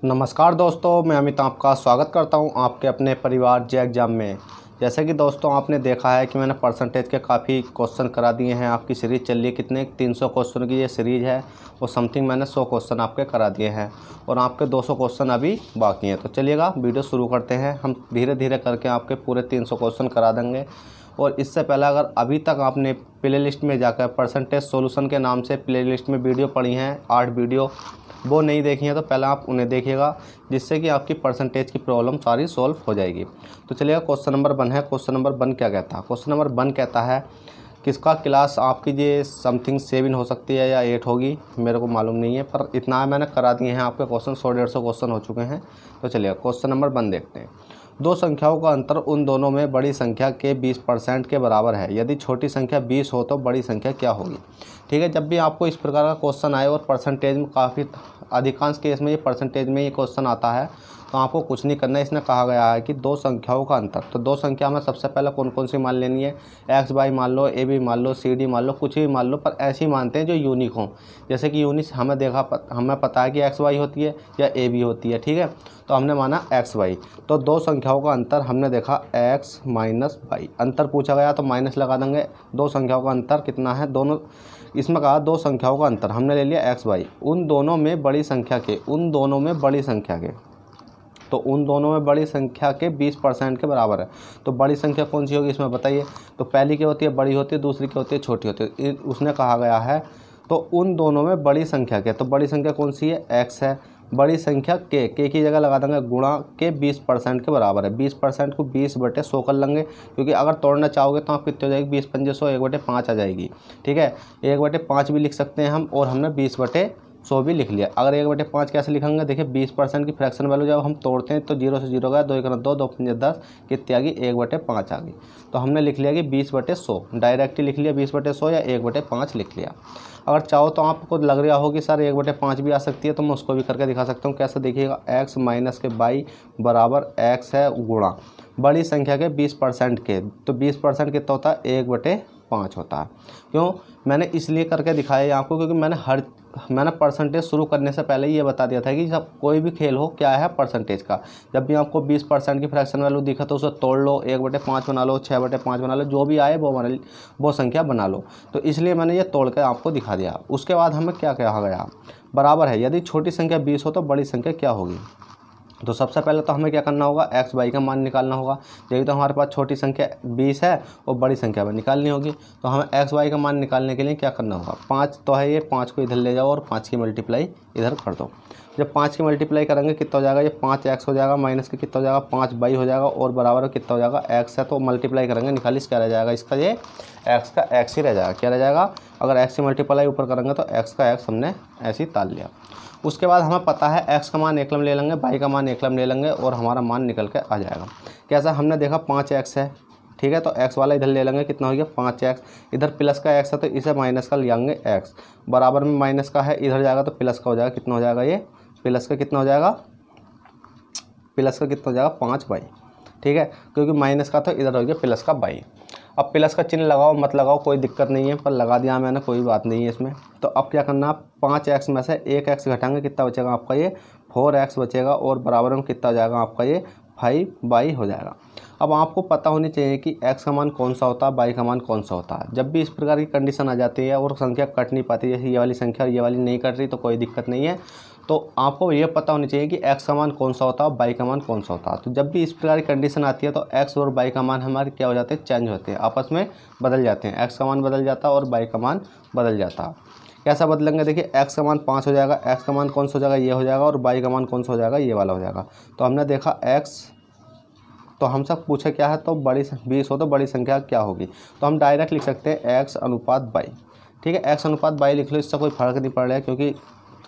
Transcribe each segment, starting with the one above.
नमस्कार दोस्तों, मैं अमित आपका स्वागत करता हूं आपके अपने परिवार जे एग्ज़ाम में। जैसे कि दोस्तों आपने देखा है कि मैंने परसेंटेज के काफ़ी क्वेश्चन करा दिए हैं। आपकी सीरीज़ चल रही है कितने 300 क्वेश्चन की ये सीरीज़ है और समथिंग मैंने 100 क्वेश्चन आपके करा दिए हैं और आपके 200 क्वेश्चन अभी बाकी हैं। तो चलिएगा वीडियो शुरू करते हैं। हम धीरे धीरे करके आपके पूरे 300 क्वेश्चन करा देंगे। और इससे पहले अगर अभी तक आपने प्ले लिस्ट में जाकर परसेंटेज सॉल्यूशन के नाम से प्ले लिस्ट में वीडियो पढ़ी हैं 8 वीडियो, वो नहीं देखी है तो पहले आप उन्हें देखिएगा, जिससे कि आपकी परसेंटेज की प्रॉब्लम सारी सॉल्व हो जाएगी। तो चलिए क्वेश्चन नंबर 1 है। क्वेश्चन नंबर 1 क्या कहता है? क्वेश्चन नंबर 1 कहता है किसका क्लास आपकी ये समथिंग 7 हो सकती है या 8 होगी, मेरे को मालूम नहीं है, पर इतना मैंने करा दिए हैं आपके क्वेश्चन। 100-150 क्वेश्चन हो चुके हैं। तो चलिए क्वेश्चन नंबर 1 देखते हैं। दो संख्याओं का अंतर उन दोनों में बड़ी संख्या के 20% के बराबर है। यदि छोटी संख्या 20 हो तो बड़ी संख्या क्या होगी? ठीक है, जब भी आपको इस प्रकार का क्वेश्चन आए और परसेंटेज में काफ़ी अधिकांश केस में ये परसेंटेज में ये क्वेश्चन आता है, तो आपको कुछ नहीं करना है। इसमें कहा गया है कि दो संख्याओं का अंतर, तो दो संख्या में सबसे पहले कौन कौन सी मान लेनी है? एक्स वाई मान लो, ए बी मान लो, सी डी मान लो, कुछ भी मान लो, पर ऐसी मानते हैं जो यूनिक हों। जैसे कि यूनिक हमें पता है कि एक्स वाई होती है या ए बी होती है। ठीक है, तो हमने माना एक्स वाई। तो दो संख्याओं का अंतर हमने देखा एक्स माइनस वाई, अंतर पूछा गया तो माइनस लगा देंगे। दो संख्याओं का अंतर कितना है? दोनों, इसमें कहा दो संख्याओं का अंतर, हमने ले लिया एक्स वाई। उन दोनों में बड़ी संख्या के, उन दोनों में बड़ी संख्या के, तो उन दोनों में बड़ी संख्या के 20% के बराबर है। तो बड़ी संख्या कौन सी होगी इसमें बताइए? तो पहली क्या होती है? बड़ी होती है। दूसरी क्या होती है? छोटी होती है। उसने कहा गया है तो उन दोनों में बड़ी संख्या के, तो बड़ी संख्या कौन सी है? एक्स है। बड़ी संख्या के की जगह लगा देंगे गुणा के 20% के बराबर है। 20% को 20/100 कर लेंगे, क्योंकि अगर तोड़ना चाहोगे तो आप कितने हो जाएगी? 20×5 1/5 आ जाएगी। ठीक है, 1/5 भी लिख सकते हैं हम, और हमने 20/100 भी लिख लिया। अगर 1/5 कैसे लिखेंगे? देखिए 20% की फ्रैक्शन वैल्यू जब हम तोड़ते हैं तो 0 से 0 गया, 2 1 2, 2 5 10, कितनी आ गई? 1/5 आ गई। तो हमने लिख लिया कि 20/100, डायरेक्ट ही लिख लिया 20/100 या 1/5 लिख लिया। अगर चाहो तो आपको लग रहा हो कि सर 1/5 भी आ सकती है, तो मैं उसको भी करके दिखा सकता हूँ। कैसे? देखिएगा, एक्स माइनस के बाई बराबर एक्स है गुणा बड़ी संख्या के 20% के, तो 20% कितना होता है? 1/5 होता है। क्यों मैंने इसलिए करके दिखाया आपको, क्योंकि मैंने परसेंटेज शुरू करने से पहले ये बता दिया था कि जब कोई भी खेल हो क्या है परसेंटेज का, जब भी आपको 20% की फ्रैक्शन वैल्यू दिखा तो उसे तोड़ लो, 1/5 बना लो, 6/5 बना लो, जो भी आए वो संख्या बना लो। तो इसलिए मैंने ये तोड़ कर आपको दिखा दिया। उसके बाद हमें क्या कहा गया? बराबर है। यदि छोटी संख्या 20 हो तो बड़ी संख्या क्या होगी? तो सबसे पहले तो हमें क्या करना होगा? एक्स वाई का मान निकालना होगा। यही तो हमारे पास छोटी संख्या 20 है और बड़ी संख्या में निकालनी होगी। तो हमें एक्स वाई का मान निकालने के लिए क्या करना होगा? 5 तो है, ये 5 को इधर ले जाओ और 5 की मल्टीप्लाई इधर कर दो। जब 5 की मल्टीप्लाई करेंगे कितना हो जाएगा? ये 5x हो जाएगा, माइनस के कितना हो जाएगा? 5y हो जाएगा, और बराबर कितना हो जाएगा? x है। तो मल्टीप्लाई करेंगे, निकालिस क्या रह जाएगा इसका? ये x का x ही रह जाएगा। क्या रह जाएगा? अगर x की मल्टीप्लाई ऊपर करेंगे तो x का x हमने ऐसे ही ताल लिया। उसके बाद हमें पता है x का मान एकलम ले लेंगे, y का मान एकलम ले लेंगे, और हमारा मान निकल के आ जाएगा। कैसा? हमने देखा 5x है। ठीक है, तो x वाला इधर ले लेंगे, कितना हो गया? 5x। इधर प्लस का x है तो इसे माइनस का ले आएंगे x, बराबर में माइनस का है, इधर जाएगा तो प्लस का हो जाएगा। कितना हो जाएगा? ये प्लस का कितना हो जाएगा? प्लस का कितना हो जाएगा? 5y। ठीक है, क्योंकि माइनस का था, इधर हो गया प्लस का y। अब प्लस का चिन्ह लगाओ मत लगाओ कोई दिक्कत नहीं है, पर लगा दिया मैंने, कोई बात नहीं है इसमें। तो अब क्या करना? 5x में से 1x घटाएंगे, कितना बचेगा आपका? ये 4x बचेगा, और बराबर में कितना हो जाएगा आपका? ये 5y हो जाएगा। अब आपको पता होनी चाहिए कि x का मान कौन सा होता है, y का मान कौन सा होता है। जब भी इस प्रकार की कंडीशन आ जाती है और संख्या कट नहीं पाती, जैसे ये वाली संख्या और ये वाली नहीं कट रही, तो कोई दिक्कत नहीं है। तो आपको ये पता होनी चाहिए कि x का मान कौन सा होता है, y का मान कौन सा होता है। तो जब भी इस प्रकार की कंडीशन आती है तो x और y का मान हमारे क्या हो जाते हैं? चेंज होते हैं, आपस में बदल जाते हैं। x का मान बदल जाता है और y का मान बदल जाता है। कैसा बदलेंगे? देखिए, x का मान 5 हो जाएगा, x का मान कौन सा हो जाएगा? ये हो जाएगा, और y का मान कौन सा हो जाएगा? ये वाला हो जाएगा। तो हमने देखा x, तो हम सब पूछे क्या है? तो बड़ी 20 हो तो बड़ी संख्या क्या होगी? तो हम डायरेक्ट लिख सकते हैं x अनुपात y। ठीक है, x अनुपात y लिख लो, इससे कोई फ़र्क नहीं पड़ रहा है, क्योंकि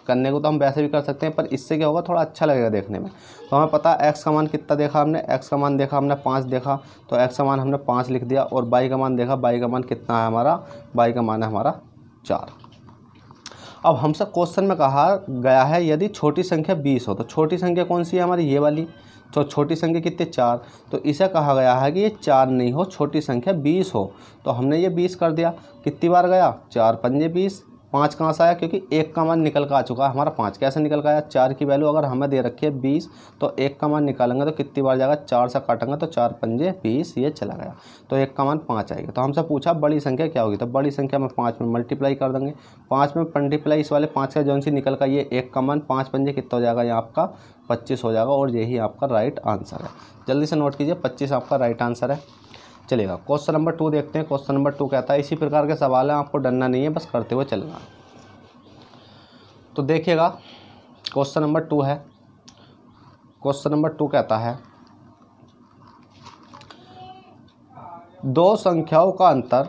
करने को तो हम वैसे भी कर सकते हैं, पर इससे क्या होगा? थोड़ा अच्छा लगेगा देखने में। तो हमें पता है x का मान कितना देखा हमने? x का मान देखा हमने 5 देखा, तो x का मान हमने 5 लिख दिया। और y का मान देखा, y का मान कितना है हमारा? y का मान है हमारा 4। अब हमसे क्वेश्चन में कहा गया है यदि छोटी संख्या 20 हो, तो छोटी संख्या कौन सी है हमारी? ये वाली। तो छोटी संख्या कितनी? 4। तो इसे कहा गया है कि ये 4 नहीं हो, छोटी संख्या 20 हो। तो हमने ये 20 कर दिया। कितनी बार गया? 4 पंजे 20, 5 कहाँ से आया, क्योंकि 1 का मान निकल कर आ चुका है हमारा 5। कैसे निकल कर आया, 4 की वैल्यू अगर हमें दे रखी है 20, तो 1 का मान निकालेंगे तो कितनी बार जाएगा, 4 से काटेंगे तो 4 पंजे 20, ये चला गया, तो 1 का मान 5 आएगा। तो हमसे पूछा बड़ी संख्या क्या होगी, तो बड़ी संख्या में 5 में मल्टीप्लाई कर देंगे, 5 में मल्टीप्लाई इस वाले 5 का जौन सी निकल कर ये 1 का मान 5 पंजे कितना हो जाएगा, ये आपका 25 हो जाएगा, और यही आपका राइट आंसर है। जल्दी से नोट कीजिए, 25 आपका राइट आंसर है। चलेगा, क्वेश्चन नंबर 2 देखते हैं। क्वेश्चन नंबर 2 कहता है, इसी प्रकार के सवाल है, आपको डरना नहीं है, बस करते हुए चलना। तो देखिएगा, क्वेश्चन नंबर 2 है। क्वेश्चन नंबर 2 कहता है, दो संख्याओं का अंतर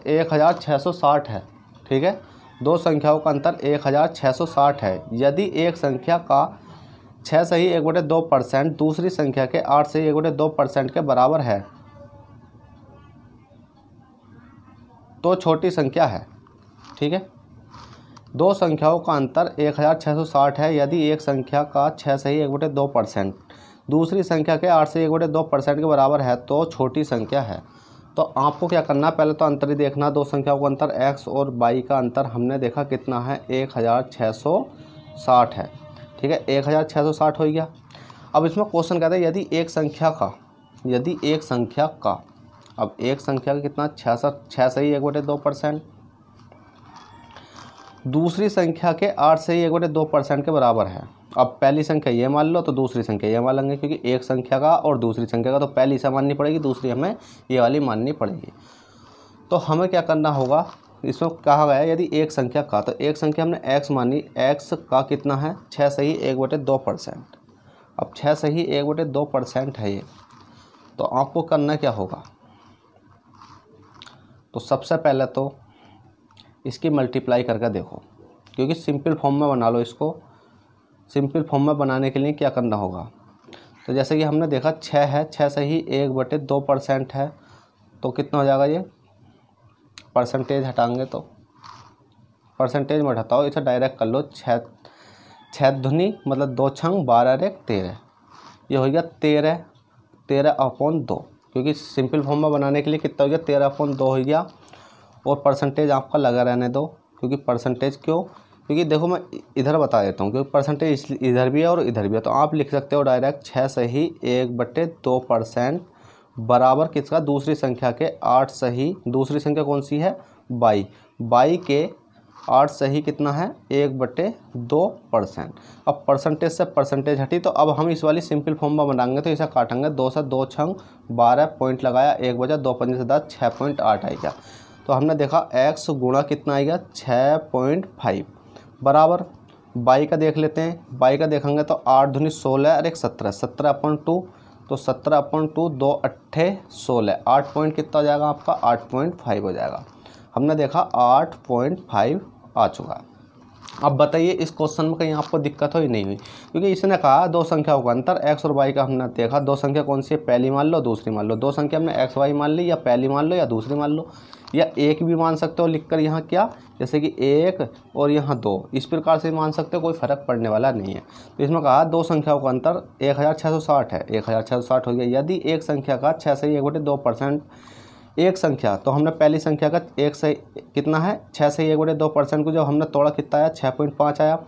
1660 है। ठीक है, दो संख्याओं का अंतर 1660 है। यदि एक संख्या का 6 सही 1/2% दूसरी संख्या के 8 सही 1/2% के बराबर है, तो छोटी संख्या है। ठीक है, दो संख्याओं का अंतर 1660 है। यदि एक संख्या का 6 सही 1/2% दूसरी संख्या के 8 सही 1/2% के बराबर है, तो छोटी संख्या है। तो आपको क्या करना, पहले तो अंतर ही देखना। दो संख्याओं का अंतर x और y का अंतर हमने देखा कितना है, 1660 है। ठीक है, 1660 हो गया। अब इसमें क्वेश्चन कहता है, यदि एक संख्या का अब एक संख्या का कितना, 6 सही 1/2% दूसरी संख्या के 8 सही 1/2% के बराबर है। अब पहली संख्या ये मान लो, तो दूसरी संख्या ये मान लेंगे, क्योंकि एक संख्या का और दूसरी संख्या का तो पहली से माननी पड़ेगी, दूसरी हमें ये वाली माननी पड़ेगी। तो हमें क्या करना होगा, इसमें कहा गया है यदि एक संख्या का, तो एक संख्या हमने x मानी, x का कितना है, 6 सही 1/2%। अब 6 सही 1/2% है ये, तो आपको करना क्या होगा, तो सबसे पहले तो इसकी मल्टीप्लाई करके देखो, क्योंकि सिंपल फॉर्म में बना लो इसको। सिंपल फॉर्म में बनाने के लिए क्या करना होगा, तो जैसे कि हमने देखा 6 है, 6 सही 1/2% है, तो कितना हो जाएगा, ये परसेंटेज हटाएंगे तो परसेंटेज मत हटाओ, इसे डायरेक्ट कर लो। 6 दूनी मतलब 2 छंग 12 1 13, ये हो गया 13/2, क्योंकि सिंपल फॉर्म में बनाने के लिए कितना हो गया, 13/2 हो गया। और परसेंटेज आपका लगा रहने दो, क्योंकि परसेंटेज क्यों, क्योंकि देखो मैं इधर बता देता हूँ, क्योंकि परसेंटेज इधर भी है और इधर भी है। तो आप लिख सकते हो डायरेक्ट 6 सही 1/2% बराबर किसका, दूसरी संख्या के 8 सही, दूसरी संख्या कौन सी है, बाई के 8 सही कितना है, 1/2%। अब परसेंटेज से परसेंटेज हटी, तो अब हम इस वाली सिंपल फॉर्म में बनाएंगे, तो इसे काटेंगे, 2 से 2 छंग 12 पॉइंट लगाया, 1 बजा 2 पंजे से 10, 6.8 आएगा। तो हमने देखा x गुणा कितना आएगा, 6.5 बराबर बाई का देख लेते हैं। बाई का देखेंगे तो 8 दूनी 16 और 1 17, 17/2, तो 17/2 2 8 16, 8 पॉइंट कितना हो जाएगा आपका, 8.5 हो जाएगा। हमने देखा 8.5 आ चुका। अब बताइए इस क्वेश्चन में कहीं आपको दिक्कत हो ही नहीं हुई, क्योंकि इसने कहा दो संख्याओं का अंतर x और y का। हमने देखा दो संख्या कौन सी है, पहली मान लो दूसरी मान लो। दो संख्या हमने x y मान ली, या पहली मान लो या दूसरी मान लो, या एक भी मान सकते हो लिखकर यहाँ क्या, जैसे कि 1 और यहाँ 2, इस प्रकार से मान सकते हो, कोई फर्क पड़ने वाला नहीं है। तो इसमें कहा दो संख्याओं का अंतर 1660 है, 1660 हो गया। यदि एक संख्या का 6 से 1/2% एक संख्या, तो हमने पहली संख्या का 1 से कितना है, 6 से 1/2% को जब हमने तोड़ा कितना आया, 6.5 आया।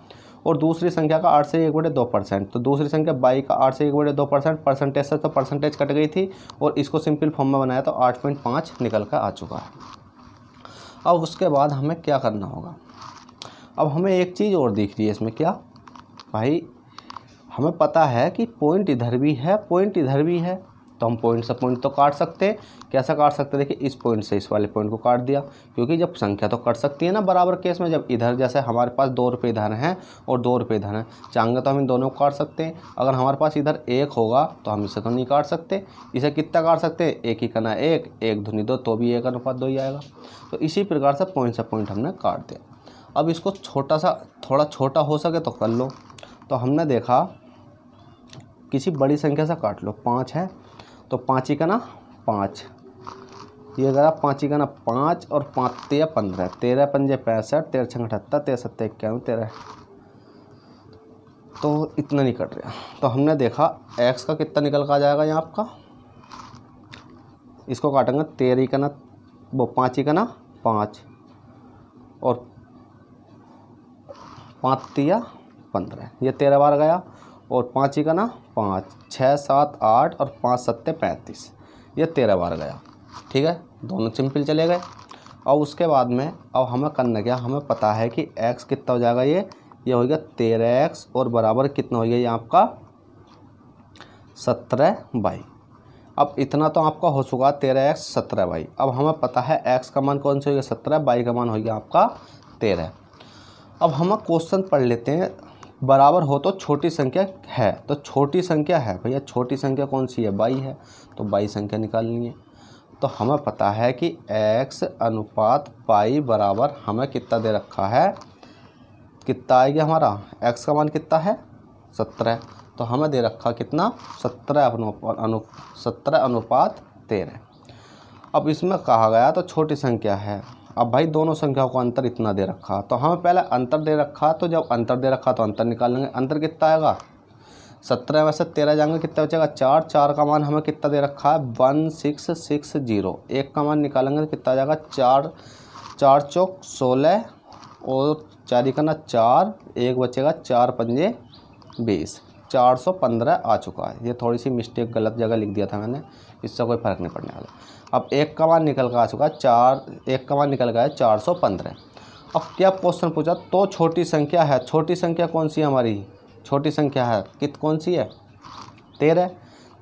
और दूसरी संख्या का 8 से 1/2%, तो दूसरी संख्या 22 का 8 से 1/2%, परसेंटेज से तो परसेंटेज कट गई थी, और इसको सिंपल फॉर्म में बनाया तो 8.5 निकल कर आ चुका है। अब उसके बाद हमें क्या करना होगा, अब हमें एक चीज़ और दिख रही है इसमें, क्या भाई, हमें पता है कि पॉइंट इधर भी है, पॉइंट इधर भी है, तो हम पॉइंट से पॉइंट तो काट सकते हैं। कैसा काट सकते हैं, देखिए इस पॉइंट से इस वाले पॉइंट को काट दिया, क्योंकि जब संख्या तो कट सकती है ना बराबर केस में। जब इधर जैसे हमारे पास 2 रुपये इधर हैं और 2 रुपये इधर हैं, चाहेंगे तो हम इन दोनों को काट सकते हैं। अगर हमारे पास इधर 1 होगा तो हम इसे तो नहीं काट सकते, इसे कितना काट सकते हैं, 1 ही करना 1, 1 दूनी 2, तो भी 1/2 ही आएगा। तो इसी प्रकार से पॉइंट हमने काट दिया। अब इसको छोटा सा, थोड़ा छोटा हो सके तो कर लो। तो हमने देखा किसी बड़ी संख्या से काट लो, 5 है तो 5 ही का ना 5, ये अगर आप 5 ही का ना 5 और 5 3 15, 13 पंजे 65, 13 छंग 78, 13 7 91, 13, तो इतना नहीं कट रहा। तो हमने देखा x का कितना निकल कर आ जाएगा यहाँ आपका इसको काटेंगे 13 का ना वो 5 का ना 5 और 5 तिया 15, ये 13 बार गया। और 5 का ना 5, 6 7 8 और 5 7 35, ये 13 बार गया। ठीक है, दोनों सिंपल चले गए। और उसके बाद में अब हमें करना क्या, हमें पता है कि x कितना हो जाएगा, ये हो गया 13x और बराबर कितना हो गया ये आपका 17y। अब इतना तो आपका हो चुका 13x 17y। अब हमें पता है x का मान कौन सा हो गया 17, y का मान हो गया आपका 13। अब हम क्वेश्चन पढ़ लेते हैं। बराबर हो तो छोटी संख्या है, तो छोटी संख्या है भैया, छोटी संख्या कौन सी है, y है, तो y संख्या निकालनी है। तो हमें पता है कि x अनुपात y बराबर हमें कितना दे रखा है, कितना आएगा हमारा, x का मान कितना है 17, तो हमें दे रखा कितना 17 अनुपात 13। अब इसमें कहा गया तो छोटी संख्या है। अब भाई दोनों संख्याओं को अंतर इतना दे रखा, तो हमें पहले अंतर दे रखा, तो जब अंतर दे रखा तो अंतर निकाल लेंगे। अंतर कितना आएगा 17 में से 13 जाएंगे कितना बचेगा 4, 4 का मान हमें कितना दे रखा है 1660, 1 का मान निकालेंगे तो कितना आ जाएगा 4, 4 चौक 16 और 4 का ना 4, 1 बचेगा 4 पंजे 20, 415 आ चुका है। ये थोड़ी सी मिस्टेक गलत जगह लिख दिया था मैंने, इससे कोई फ़र्क नहीं पड़ने वाला। अब 1 का मान निकल कर आ चुका है 1 का मान निकल गया है 415। अब क्या क्वेश्चन पूछा, तो छोटी संख्या है, छोटी संख्या कौन सी है हमारी, छोटी संख्या है कौन सी है 13।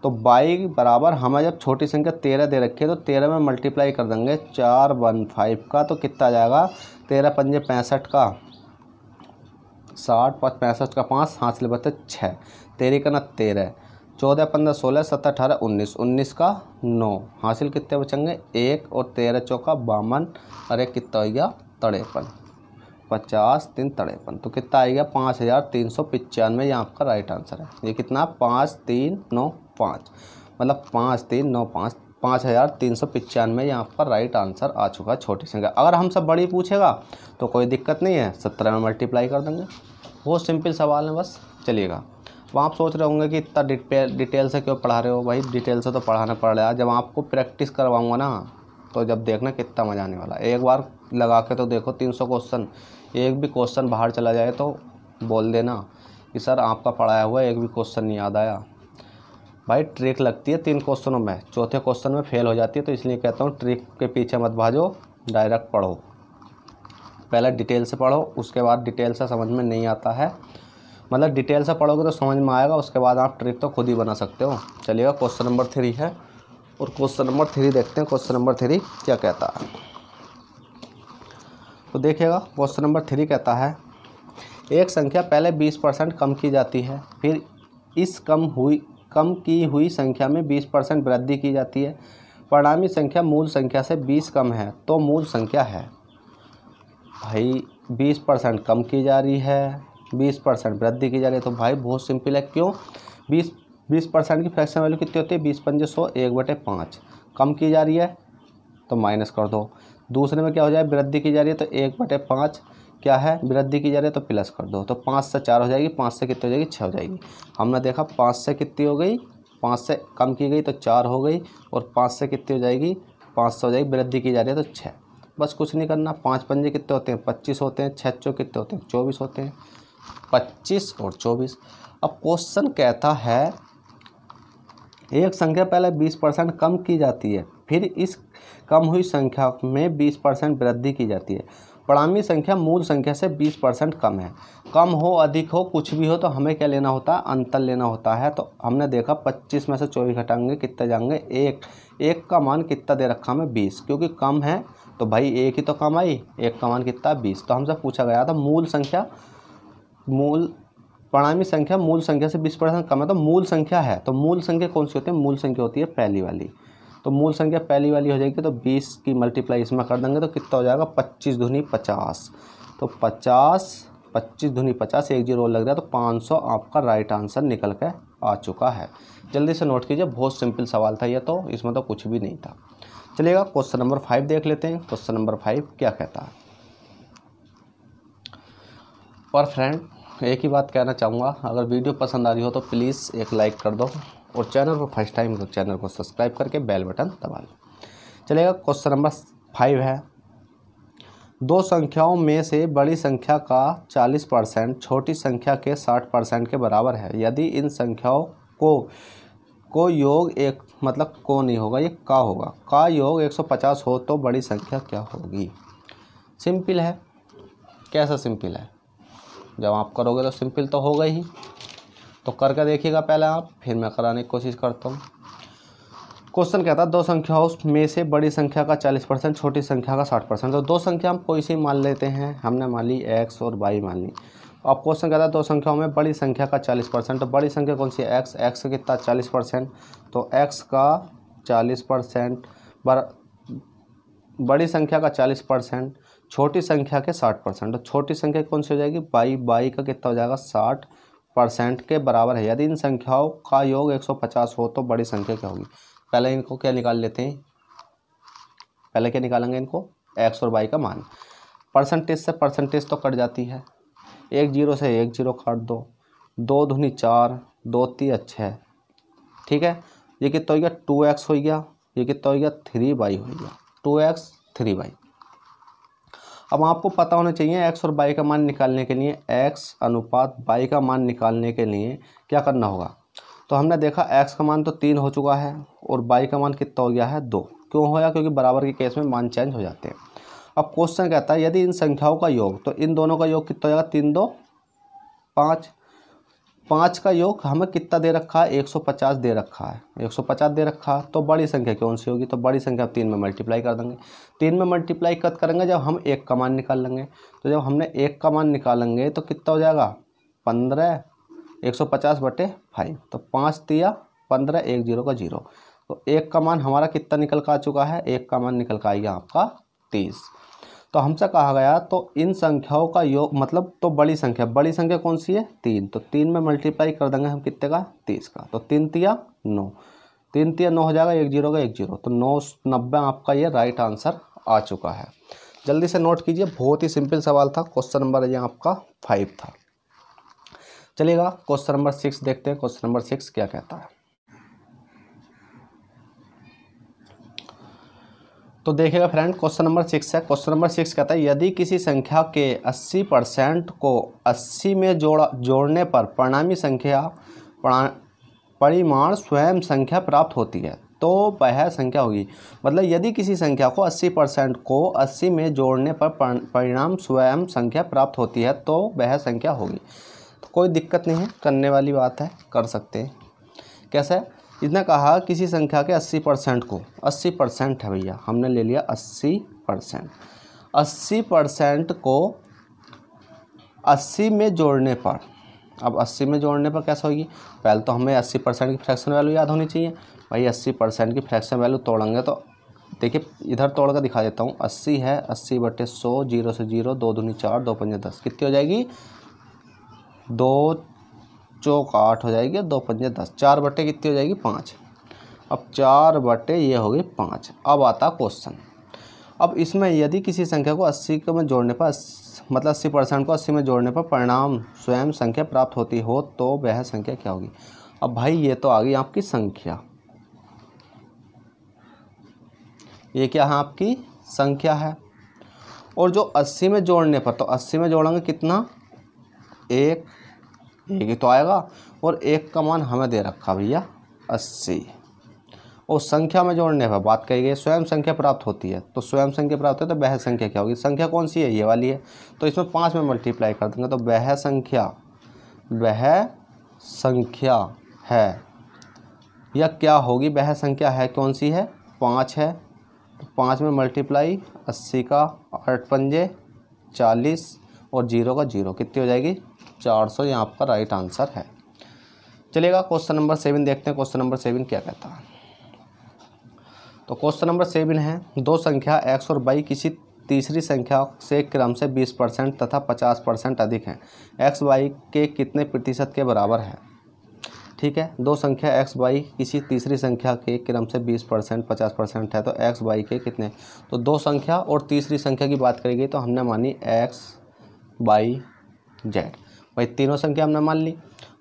तो y बराबर हमें जब छोटी संख्या 13 दे रखी है तो 13 में मल्टीप्लाई कर देंगे 415 का, तो कितना आ जाएगा 13 पंजे 65 का 60, 65 का 5 हासिल बचे 6, 13 का ना 13, 14 15 16 17 18 19, 19 का 9 हासिल कितने बचेंगे 1 और 13 चौका 52, अरे कितना हो गया 53, 50 3 53, तो कितना आएगा 5395। ये आपका राइट आंसर है। ये कितना 5395, मतलब 5395, 5395 ये आपका राइट आंसर आ चुका है छोटी संख्या। अगर हमसे बड़ी पूछेगा तो कोई दिक्कत नहीं है, 17 में मल्टीप्लाई कर देंगे। बहुत सिंपल सवाल है, बस चलिएगा। अब आप सोच रहे होंगे कि इतना डिटेल से क्यों पढ़ा रहे हो, भाई डिटेल से तो पढ़ाना पड़ रहा है। जब आपको प्रैक्टिस करवाऊँगा ना, तो जब देखना कितना मज़ा आने वाला है। एक बार लगा के तो देखो 300 क्वेश्चन, एक भी क्वेश्चन बाहर चला जाए तो बोल देना कि सर आपका पढ़ाया हुआ एक भी क्वेश्चन नहीं याद आया। भाई ट्रिक लगती है 3 क्वेश्चनों में, चौथे क्वेश्चन में फेल हो जाती है, तो इसलिए कहता हूँ ट्रिक के पीछे मत भागो, डायरेक्ट पढ़ो। पहले डिटेल से पढ़ो, उसके बाद डिटेल से समझ में नहीं आता है, मतलब डिटेल से पढ़ोगे तो समझ में आएगा, उसके बाद आप ट्रिक तो खुद ही बना सकते हो। चलिएगा, क्वेश्चन नंबर 3 है और क्वेश्चन नंबर 3 देखते हैं। क्वेश्चन नंबर 3 क्या कहता है, तो देखिएगा। क्वेश्चन नंबर 3 कहता है एक संख्या पहले 20% कम की जाती है, फिर इस कम की हुई संख्या में 20% वृद्धि की जाती है। परिणामी संख्या मूल संख्या से 20 कम है, तो मूल संख्या है। भाई 20% कम की जा रही है, 20% वृद्धि की जा रही है, तो भाई बहुत सिंपल है। क्यों 20% की फ्रैक्शन वैल्यू कितनी होती है 20 पंजे 100, 1/5 कम की जा रही है तो माइनस कर दो। दूसरे में क्या हो जाए वृद्धि की जा रही है, तो 1/5 क्या है वृद्धि की जा रही है, तो प्लस कर दो। तो 5 से 4 हो जाएगी, 5 से कितनी हो जाएगी 6 हो जाएगी। हमने देखा 5 से कितनी हो गई, 5 से कम की गई तो 4 हो गई, और 5 से कितनी हो जाएगी 5 से हो जाएगी, वृद्धि की जा रही है तो 6। बस कुछ नहीं करना। 5 पंजे कितने होते हैं 25 होते हैं, 6 चौके कितने होते हैं 24 होते हैं, 25 और 24। अब क्वेश्चन कहता है एक संख्या पहले 20% कम की जाती है, फिर इस कम हुई संख्या में 20% वृद्धि की जाती है। परिणामी संख्या मूल संख्या से 20% कम है। कम हो अधिक हो कुछ भी हो, तो हमें क्या लेना होता है अंतर लेना होता है। तो हमने देखा 25 में से 24 घटाएंगे कितने जाएंगे 1 का मान कितना दे रखा हमें 20, क्योंकि कम है तो भाई 1 ही तो कम आई, 1 का मान कितना 20। तो हमसे पूछा गया था परिणामी संख्या मूल संख्या से 20% कम है, तो मूल संख्या है। तो मूल संख्या कौन सी होती है, मूल संख्या होती है पहली वाली। तो मूल संख्या पहली वाली हो जाएगी, तो 20 की मल्टीप्लाई इसमें कर देंगे तो कितना हो जाएगा 25 दूनी 50, तो 25 दूनी 50, 1 0 लग रहा है, तो 500 आपका राइट आंसर निकल के आ चुका है। जल्दी से नोट कीजिए, बहुत सिंपल सवाल था ये, तो इसमें तो कुछ भी नहीं था। चलिएगा क्वेश्चन नंबर 5 देख लेते हैं। क्वेश्चन नंबर 5 क्या कहता है। पर फ्रेंड एक ही बात कहना चाहूँगा, अगर वीडियो पसंद आ रही हो तो प्लीज़ एक लाइक कर दो, और चैनल को फर्स्ट टाइम तो चैनल को सब्सक्राइब करके बेल बटन दबा लो। चलेगा। क्वेश्चन नंबर 5 है, दो संख्याओं में से बड़ी संख्या का 40% छोटी संख्या के 60% के बराबर है। यदि इन संख्याओं को योग एक मतलब को नहीं होगा, ये का होगा, का योग 150 हो तो बड़ी संख्या क्या होगी। सिंपल है। कैसा सिंपल है, जब आप करोगे तो सिंपल तो होगा ही। तो करके देखिएगा पहले आप, फिर मैं कराने की कोशिश करता हूँ। क्वेश्चन कहता है दो संख्याओं में से बड़ी संख्या का 40% छोटी संख्या का 60%। तो दो संख्या हम कोई सी मान लेते हैं, हमने मान ली x और y मान ली। अब क्वेश्चन कहता है दो संख्याओं में बड़ी संख्या का 40%। तो बड़ी संख्या कौन सी है, x का कितना 40%, तो x का 40% बड़ी संख्या का 40%, छोटी संख्या के 60%। तो छोटी संख्या कौन सी हो जाएगी, y का कितना हो जाएगा 60% के बराबर है। यदि इन संख्याओं का योग 150 हो तो बड़ी संख्या क्या होगी। पहले इनको क्या निकाल लेते हैं, पहले क्या निकालेंगे इनको, x और y का मान। परसेंटेज से परसेंटेज तो कट जाती है, एक जीरो से एक जीरो काट दो, 2 दूनी 4, 2 3 6, ठीक है। ये कितना हो गया 2x हो गया, ये कितना हो गया 3y हो गया, 2x 3y। अब आपको पता होना चाहिए x और y का मान निकालने के लिए, x अनुपात y का मान निकालने के लिए क्या करना होगा। तो हमने देखा x का मान तो 3 हो चुका है और y का मान कितना हो गया है 2। क्यों होया, क्योंकि बराबर के केस में मान चेंज हो जाते हैं। अब क्वेश्चन कहता है यदि इन संख्याओं का योग, तो इन दोनों का योग कितना हो जाएगा, 3 2 5, 5 का योग हमें कितना दे रखा है, 150 दे रखा है, 150 दे रखा। तो बड़ी संख्या कौन सी होगी, तो बड़ी संख्या 3 में मल्टीप्लाई कर देंगे। 3 में मल्टीप्लाई कब करेंगे, जब हम 1 का मान निकाल लेंगे। तो जब हमने 1 का मान निकालेंगे तो कितना हो जाएगा 15, 150/5, तो 5 तिया 15, 1 0 का 0। तो 1 का मान हमारा कितना निकल का आ चुका है, 1 का मान निकल का आएगा आपका 30। तो हमसे कहा गया तो इन संख्याओं का योग मतलब, तो बड़ी संख्या कौन सी है 3, तो 3 में मल्टीप्लाई कर देंगे हम कितने का 30 का। तो 3 तिया 9, 3 तिया 9 हो जाएगा, 1 0 का 1 0, तो 990 आपका ये राइट आंसर आ चुका है। जल्दी से नोट कीजिए, बहुत ही सिंपल सवाल था। क्वेश्चन नंबर ये आपका 5 था। चलिएगा क्वेश्चन नंबर 6 देखते हैं। क्वेश्चन नंबर 6 क्या कहता है, तो देखिएगा फ्रेंड, क्वेश्चन नंबर 6 है। क्वेश्चन नंबर 6 कहता है यदि किसी संख्या के 80% को 80 में जोड़ने पर परिणामी संख्या परिमाण स्वयं संख्या प्राप्त होती है तो वह संख्या होगी। मतलब यदि किसी संख्या को 80% को 80 में जोड़ने पर परिणाम स्वयं संख्या प्राप्त होती है तो वह संख्या होगी। तो कोई दिक्कत नहीं है, करने वाली बात है, कर सकते हैं। कैसे, इसने कहा किसी संख्या के 80% को, 80% है भैया, हमने ले लिया 80%, 80% को 80 में जोड़ने पर, अब 80 में जोड़ने पर कैसा होगी, पहले तो हमें 80% की फ्रैक्शन वैल्यू याद होनी चाहिए। भाई 80% की फ्रैक्शन वैल्यू तोड़ेंगे तो देखिए इधर तोड़ कर दिखा देता हूँ। 80 है, 80/100, 0 से 0, 2 दूनी 4, 2 पंजे 10, कितनी हो जाएगी 2 चौक 8 हो जाएगी, 2 पंजे 10, 4 बटे कितनी हो जाएगी 5। अब 4 बटे ये हो गई 5। अब आता क्वेश्चन, अब इसमें यदि किसी संख्या को 80 के में जोड़ने पर मतलब 80% को 80 में जोड़ने पर परिणाम स्वयं संख्या प्राप्त होती हो तो वह संख्या क्या होगी। अब भाई ये तो आ गई आपकी संख्या, ये क्या है आपकी संख्या है। और जो 80 में जोड़ने पर, तो 80 में जोड़ेंगे कितना, एक ही तो आएगा, और एक का मान हमें दे रखा भैया 80। और संख्या में जोड़ने पर बात कही गई स्वयं संख्या प्राप्त होती है, तो स्वयं संख्या प्राप्त है तो वह संख्या क्या होगी। संख्या कौन सी है, ये वाली है, तो इसमें 5 में मल्टीप्लाई कर देंगे तो वह संख्या है या क्या होगी, वह संख्या है कौन सी है 5 है। तो 5 में मल्टीप्लाई 80 का 8 पंजे 40 और 0 का 0, कितनी हो जाएगी 400। ये आपका राइट आंसर है। चलिएगा क्वेश्चन नंबर 7 देखते हैं। क्वेश्चन नंबर 7 क्या कहता है, तो क्वेश्चन नंबर 7 है दो संख्या x और y किसी तीसरी संख्या से क्रम से 20% तथा 50% अधिक हैं, x y के कितने प्रतिशत के बराबर है। ठीक है, दो संख्या x y किसी तीसरी संख्या के क्रम से 20% 50% है तो x y के कितने। तो दो संख्या और तीसरी संख्या की बात करेगी तो हमने मानी x y z, भाई तीनों संख्या हमने मान ली।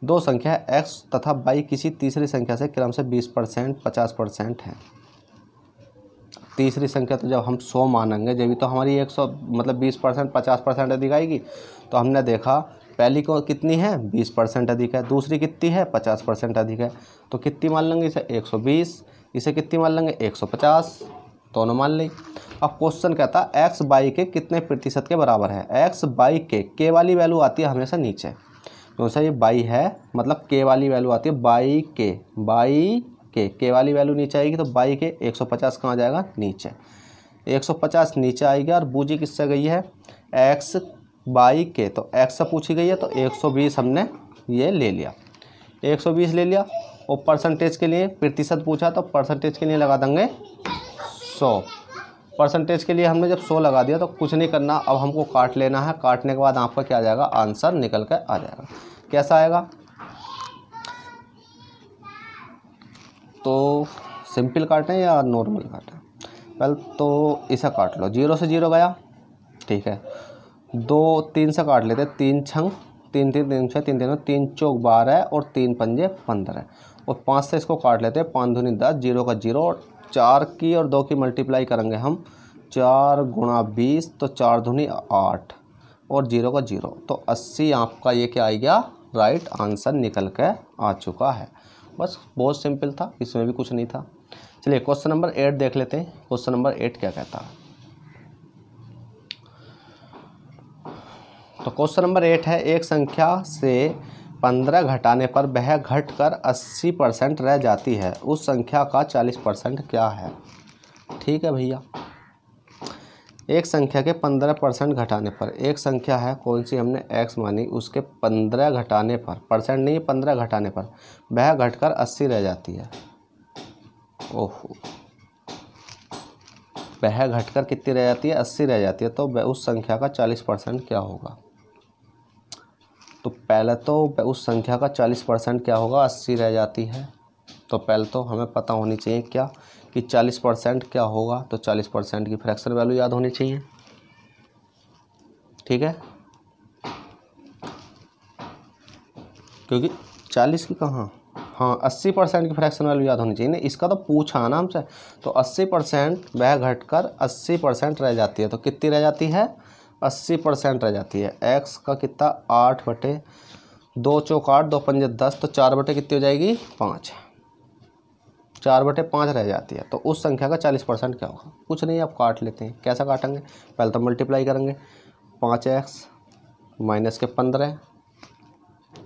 दो संख्या x तथा y किसी तीसरी संख्या से क्रम से 20% 50% है। तीसरी संख्या तो जब हम 100 मानेंगे जब भी तो हमारी 100 मतलब 20% 50% अधिक आएगी। तो हमने देखा पहली को कितनी है 20% अधिक है, दूसरी कितनी है 50% अधिक है, तो कितनी मान लेंगे इसे 120, इसे कितनी मान लेंगे 150, दोनों मान ली। अब क्वेश्चन कहता है एक्स बाई के कितने प्रतिशत के बराबर है। एक्स बाई के वाली वैल्यू आती है हमेशा नीचे, क्यों सा ये बाई है मतलब के वाली वैल्यू आती है बाई के वाली वैल्यू नीचे आएगी, तो बाई के 150 कहाँ जाएगा नीचे, 150 नीचे आएगी। और बूझी किससे गई है एक्स बाई के, तो एक्स से पूछी गई है तो 120 हमने ये ले लिया, 120 ले लिया। और परसेंटेज के लिए प्रतिशत पूछा तो परसेंटेज के लिए लगा देंगे 100। परसेंटेज के लिए हमने जब 100 लगा दिया तो कुछ नहीं करना, अब हमको काट लेना है। काटने के बाद आपका क्या आ जाएगा आंसर निकल कर आ जाएगा। कैसा आएगा, तो सिंपल काटें या नॉर्मल काटें। पहले तो इसे काट लो, 0 से 0 गया, ठीक है। 2 3 से काट लेते, 3 छंग 3 3 3 6 3 3 3 चौक 12 और 3 पंजे 15 और 5 से इसको काट लेते, 5 दूनी 10, 0 का 0 और 4 की और 2 की मल्टीप्लाई करेंगे हम, 4 गुणा 20 तो 4 दूनी 8 और 0 का 0, तो 80 आपका ये क्या आ गया राइट आंसर निकल के आ चुका है। बस बहुत सिंपल था, इसमें भी कुछ नहीं था। चलिए क्वेश्चन नंबर 8 देख लेते हैं। क्वेश्चन नंबर 8 क्या कहता है, तो क्वेश्चन नंबर 8 है एक संख्या से 15 घटाने पर वह घटकर 80% रह जाती है, उस संख्या का 40% क्या है। ठीक है भैया, एक संख्या के 15% घटाने पर, एक संख्या है कौन सी हमने x मानी, उसके 15 घटाने पर, परसेंट नहीं 15 घटाने पर वह घटकर 80 रह जाती है। ओहो, वह घटकर कितनी रह जाती है 80 रह जाती है, तो उस संख्या का 40% क्या होगा। तो पहले तो उस संख्या का 40% क्या होगा, 80 रह जाती है, तो पहले तो हमें पता होनी चाहिए क्या कि 40% क्या होगा, तो 40% की फ्रैक्शन वैल्यू याद होनी चाहिए। ठीक है, क्योंकि 40 की कहाँ, हाँ 80% की फ्रैक्शन वैल्यू याद होनी चाहिए ना, इसका तो पूछा ना हमसे। तो 80% वह घटकर 80% रह जाती है, तो कितनी रह जाती है 80% रह जाती है। एक्स का कितना 8/2 चौक 8 2 पंजे 10, तो 4 बटे कितनी हो जाएगी 5, 4/5 रह जाती है। तो उस संख्या का 40% क्या होगा, कुछ नहीं, आप काट लेते हैं। कैसा काटेंगे, पहले तो मल्टीप्लाई करेंगे, 5x माइनस के 15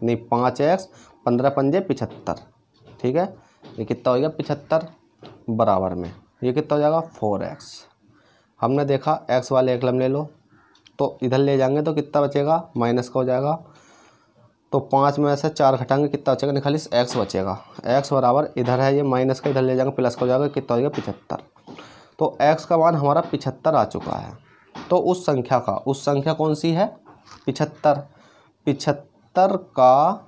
नहीं 5x 15 पंजे 75, ठीक है, ये कितना हो गया 75 बराबर में ये कितना हो जाएगा 4x। हमने देखा x वाले एक लम ले लो, तो इधर ले जाएंगे तो कितना बचेगा माइनस का हो जाएगा, तो 5 में से 4 घटाएंगे कितना बचेगा, नहीं खाली x बचेगा। x बराबर इधर है ये माइनस का, इधर ले जाएंगे प्लस का हो जाएगा, कितना हो जाएगा 75। तो x का मान हमारा 75 आ चुका है। तो उस संख्या का, उस संख्या कौन सी है 75, 75 का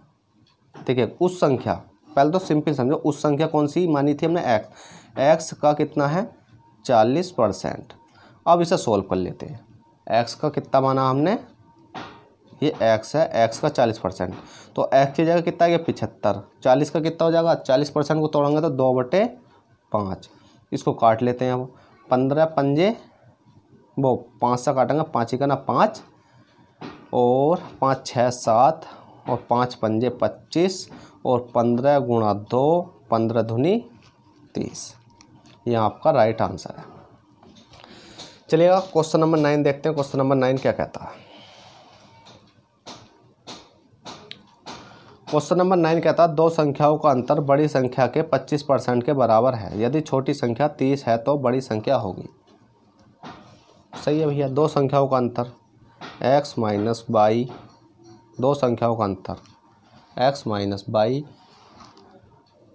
देखिए उस संख्या, पहले तो सिंपल समझो, उस संख्या कौन सी मानी थी हमने x का कितना है 40%। अब इसे सोल्व कर लेते हैं, x का कितना माना हमने, ये x है, x का 40%, तो x की जगह कितना है 75, 40 का कितना हो जाएगा, 40% को तोड़ेंगे तो 2/5, इसको काट लेते हैं। अब 15 पंजे वो 5 से काटेंगे, 5 ही का ना 5 और 5 6 7 और 5 पंजे 25 और 15 गुणा 2 15 दूनी 30, ये आपका राइट आंसर है। चलिएगा क्वेश्चन नंबर 9 देखते हैं। क्वेश्चन नंबर 9 क्या कहता है, क्वेश्चन नंबर 9 कहता है दो संख्याओं का अंतर बड़ी संख्या के 25% के बराबर है, यदि छोटी संख्या 30 है तो बड़ी संख्या होगी। सही है भैया, दो संख्याओं का अंतर x माइनस बाई, दो संख्याओं का अंतर x माइनस बाई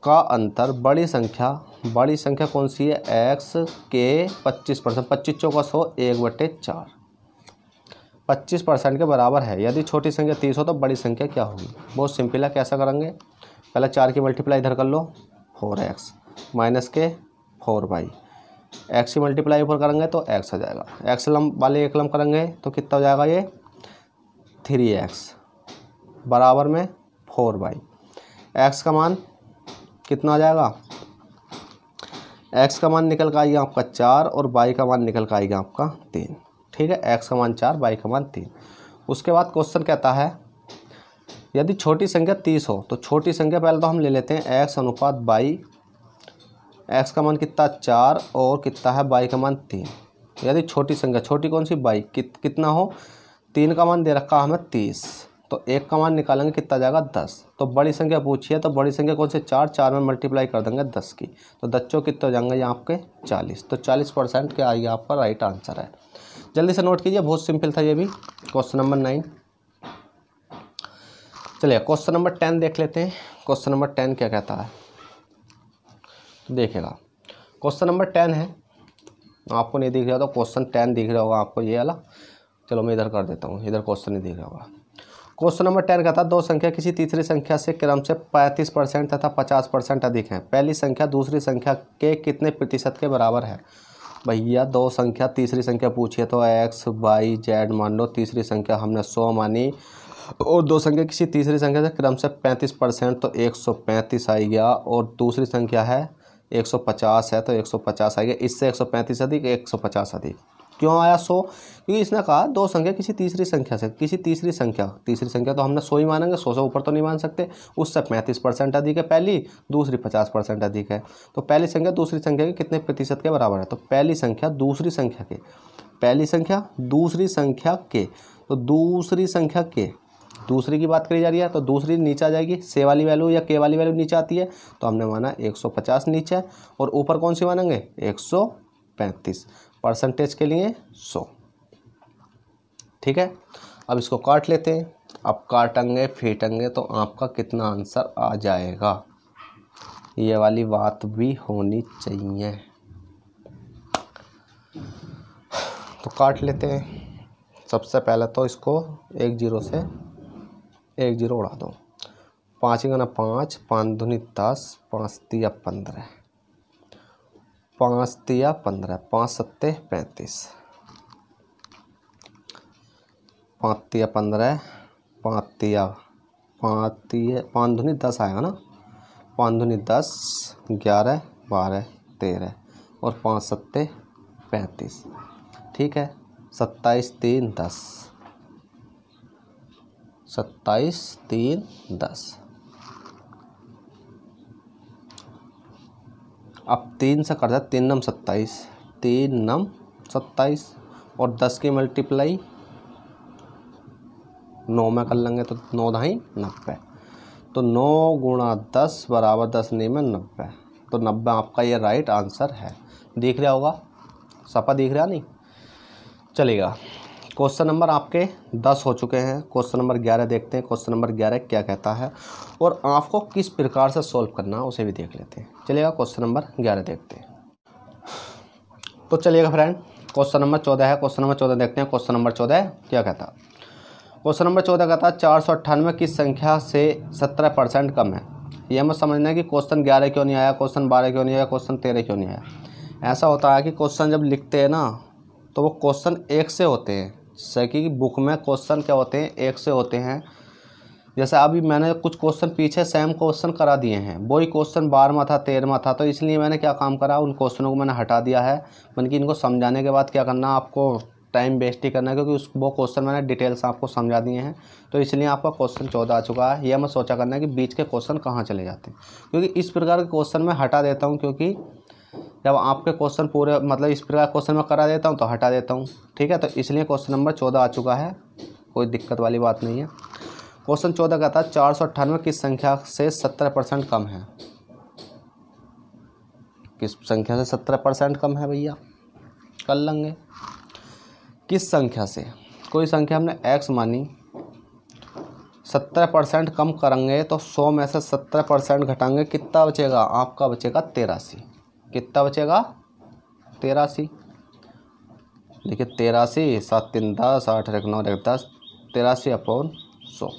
का अंतर बड़ी संख्या कौन सी है x के 25%, 25 चौका 100 1/4, 25% के बराबर है, यदि छोटी संख्या 30 हो तो बड़ी संख्या क्या होगी। बहुत सिंपल है, कैसा करेंगे, पहले 4 की मल्टीप्लाई इधर कर लो 4x माइनस के 4y, x की मल्टीप्लाई ऊपर करेंगे तो x आ जाएगा, x वाले एक लम करेंगे तो कितना हो जाएगा ये 3x बराबर में 4y, x का मान कितना आ जाएगा, एक्स का मान निकल कर आएगा आपका 4 और वाई का मान निकल कर आएगा आपका 3। ठीक है, एक्स का मान 4, वाई का मान 3। उसके बाद क्वेश्चन कहता है यदि छोटी संख्या 30 हो तो छोटी संख्या पहले तो हम ले लेते हैं एक्स अनुपात वाई। एक्स का मान कितना 4 और कितना है वाई का मान 3। यदि छोटी संख्या, छोटी कौन सी वाई, कितना हो 3 का मान दे रखा हमें 30, तो 1 का मान निकालेंगे कितना जाएगा 10। तो बड़ी संख्या पूछी है तो बड़ी संख्या कौन से 4 में मल्टीप्लाई कर देंगे 10 की, तो बच्चों कितने हो जाएंगे यहाँ आपके 40। तो 40% क्या आएगा आपका राइट आंसर है। जल्दी से नोट कीजिए, बहुत सिंपल था ये भी। Question number 9। चलिए क्वेश्चन नंबर 10 देख लेते हैं। क्वेश्चन नंबर 10 क्या कहता है तो देखिएगा, क्वेश्चन नंबर 10 है, आपको नहीं दिख रहा तो क्वेश्चन 10 दिख रहा होगा आपको ये वाला। चलो मैं इधर कर देता हूँ, इधर क्वेश्चन नहीं दिख रहा होगा। क्वेश्चन नंबर 10 कहता है दो संख्या किसी तीसरी संख्या से क्रम से 35% तथा 50% अधिक है। पहली संख्या दूसरी संख्या के कितने प्रतिशत के बराबर है। भैया दो संख्या तीसरी संख्या पूछी है तो एक्स वाई जेड मान लो, तीसरी संख्या हमने 100 मानी, और दो संख्या किसी तीसरी संख्या से क्रम से 35% तो 135 आ गया, और दूसरी संख्या है 150 है तो 150 आ गया। इससे 135 अधिक 150 अधिक क्यों आया 100, क्योंकि इसने कहा दो संख्या किसी तीसरी संख्या से, किसी तीसरी संख्या तो हमने 100 ही मानेंगे, 100 से ऊपर तो नहीं मान सकते। उससे 35% अधिक है पहली, दूसरी 50% अधिक है। तो पहली संख्या दूसरी संख्या के कितने प्रतिशत के बराबर है। तो पहली संख्या दूसरी संख्या के, पहली संख्या दूसरी संख्या के, तो दूसरी संख्या के, दूसरी की बात करी जा रही है तो दूसरी नीचे आ जाएगी, से वाली वैल्यू या के वाली वैल्यू नीचे आती है, तो हमने माना 150 नीचे, और ऊपर कौन सी मानेंगे 135, परसेंटेज के लिए 100। ठीक है, अब इसको काट लेते हैं। अब काटेंगे फीटेंगे तो आपका कितना आंसर आ जाएगा, ये वाली बात भी होनी चाहिए। तो काट लेते हैं। सबसे पहले तो इसको 1 0 से 1 0 उड़ा दो। 5 गुना 5, 5 दूनी 10, 5 तिया 15, 5 तिया 15, 5 सत्ते 35, 5 तिया 15, 5 दूनी 10 आएगा ना, 5 दूनी 10, 11 12 13 और 5 सत्ते 35। ठीक है, 27 3 10, 27 3 10। अब 3 से कर दे, 3 नम 27, 3 नम 27 और 10 की मल्टीप्लाई 9 में कर लेंगे तो 9 ढाई 90, तो 9 गुणा 10 बराबर 10 नहीं में 90, तो 90 आपका ये राइट आंसर है। दिख रहा होगा, सपा दिख रहा नहीं, चलेगा। क्वेश्चन नंबर आपके 10 हो चुके हैं। क्वेश्चन नंबर 11 देखते हैं। क्वेश्चन नंबर 11 क्या कहता है और आपको किस प्रकार से सॉल्व करना है उसे भी देख लेते हैं। चलिएगा क्वेश्चन नंबर 11 देखते हैं। तो चलिएगा फ्रेंड, क्वेश्चन नंबर 14 है। क्वेश्चन नंबर 14 देखते हैं। क्वेश्चन नंबर 14 क्या कहता है। क्वेश्चन नंबर 14 कहता है 498 किस संख्या से 17% कम है। यह मत समझना है कि क्वेश्चन 11 क्यों नहीं आया, क्वेश्चन 12 क्यों नहीं आया, क्वेश्चन 13 क्यों नहीं आया। ऐसा होता है कि क्वेश्चन जब लिखते हैं ना तो वो क्वेश्चन एक से होते हैं, जैसे कि बुक में क्वेश्चन क्या होते हैं एक से होते हैं। जैसे अभी मैंने कुछ क्वेश्चन पीछे सेम क्वेश्चन करा दिए हैं, वही क्वेश्चन 12वां था 13वां था, तो इसलिए मैंने क्या काम करा, उन क्वेश्चनों को मैंने हटा दिया है। मतलब कि इनको समझाने के बाद क्या करना, आपको टाइम वेस्ट ही करना है, क्योंकि वो क्वेश्चन मैंने डिटेल्स आपको समझा दिए हैं। तो इसलिए आपका क्वेश्चन 14 आ चुका है। यह मैं सोचा करना है कि बीच के क्वेश्चन कहाँ चले जाते हैं, क्योंकि इस प्रकार के क्वेश्चन मैं हटा देता हूँ, क्योंकि जब आपके क्वेश्चन पूरे मतलब इस प्रकार क्वेश्चन मैं करा देता हूँ तो हटा देता हूँ। ठीक है, तो इसलिए क्वेश्चन नंबर 14 आ चुका है, कोई दिक्कत वाली बात नहीं है। क्वेश्चन 14 कहता है 498 किस संख्या से 17% कम है। किस संख्या से 17% कम है भैया, कर लेंगे। किस संख्या से, कोई संख्या हमने x मानी, 17% कम करेंगे तो 100 में से 17% घटाएंगे, कितना बचेगा आपका, बचेगा 83। कितना बचेगा 83। देखिए 83, 7 3 10, 8 1 9 1 10, 83/100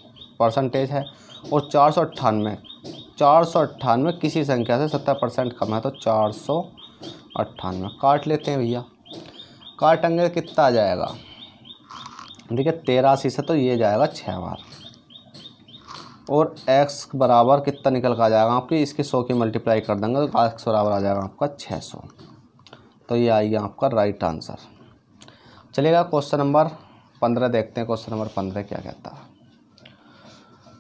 परसेंटेज है। और 498 किसी संख्या से 17% कम है, तो 498 काट लेते हैं भैया। काटेंगे कितना आ जाएगा, देखिए 83 से तो ये जाएगा 6 बार, और x बराबर कितना निकल कर आ जाएगा आपकी, इसकी 100 की मल्टीप्लाई कर देंगे तो x बराबर आ जाएगा आपका 600। तो ये आएगा आपका राइट आंसर। चलिएगा क्वेश्चन नंबर 15 देखते हैं। क्वेश्चन नंबर 15 क्या कहता है।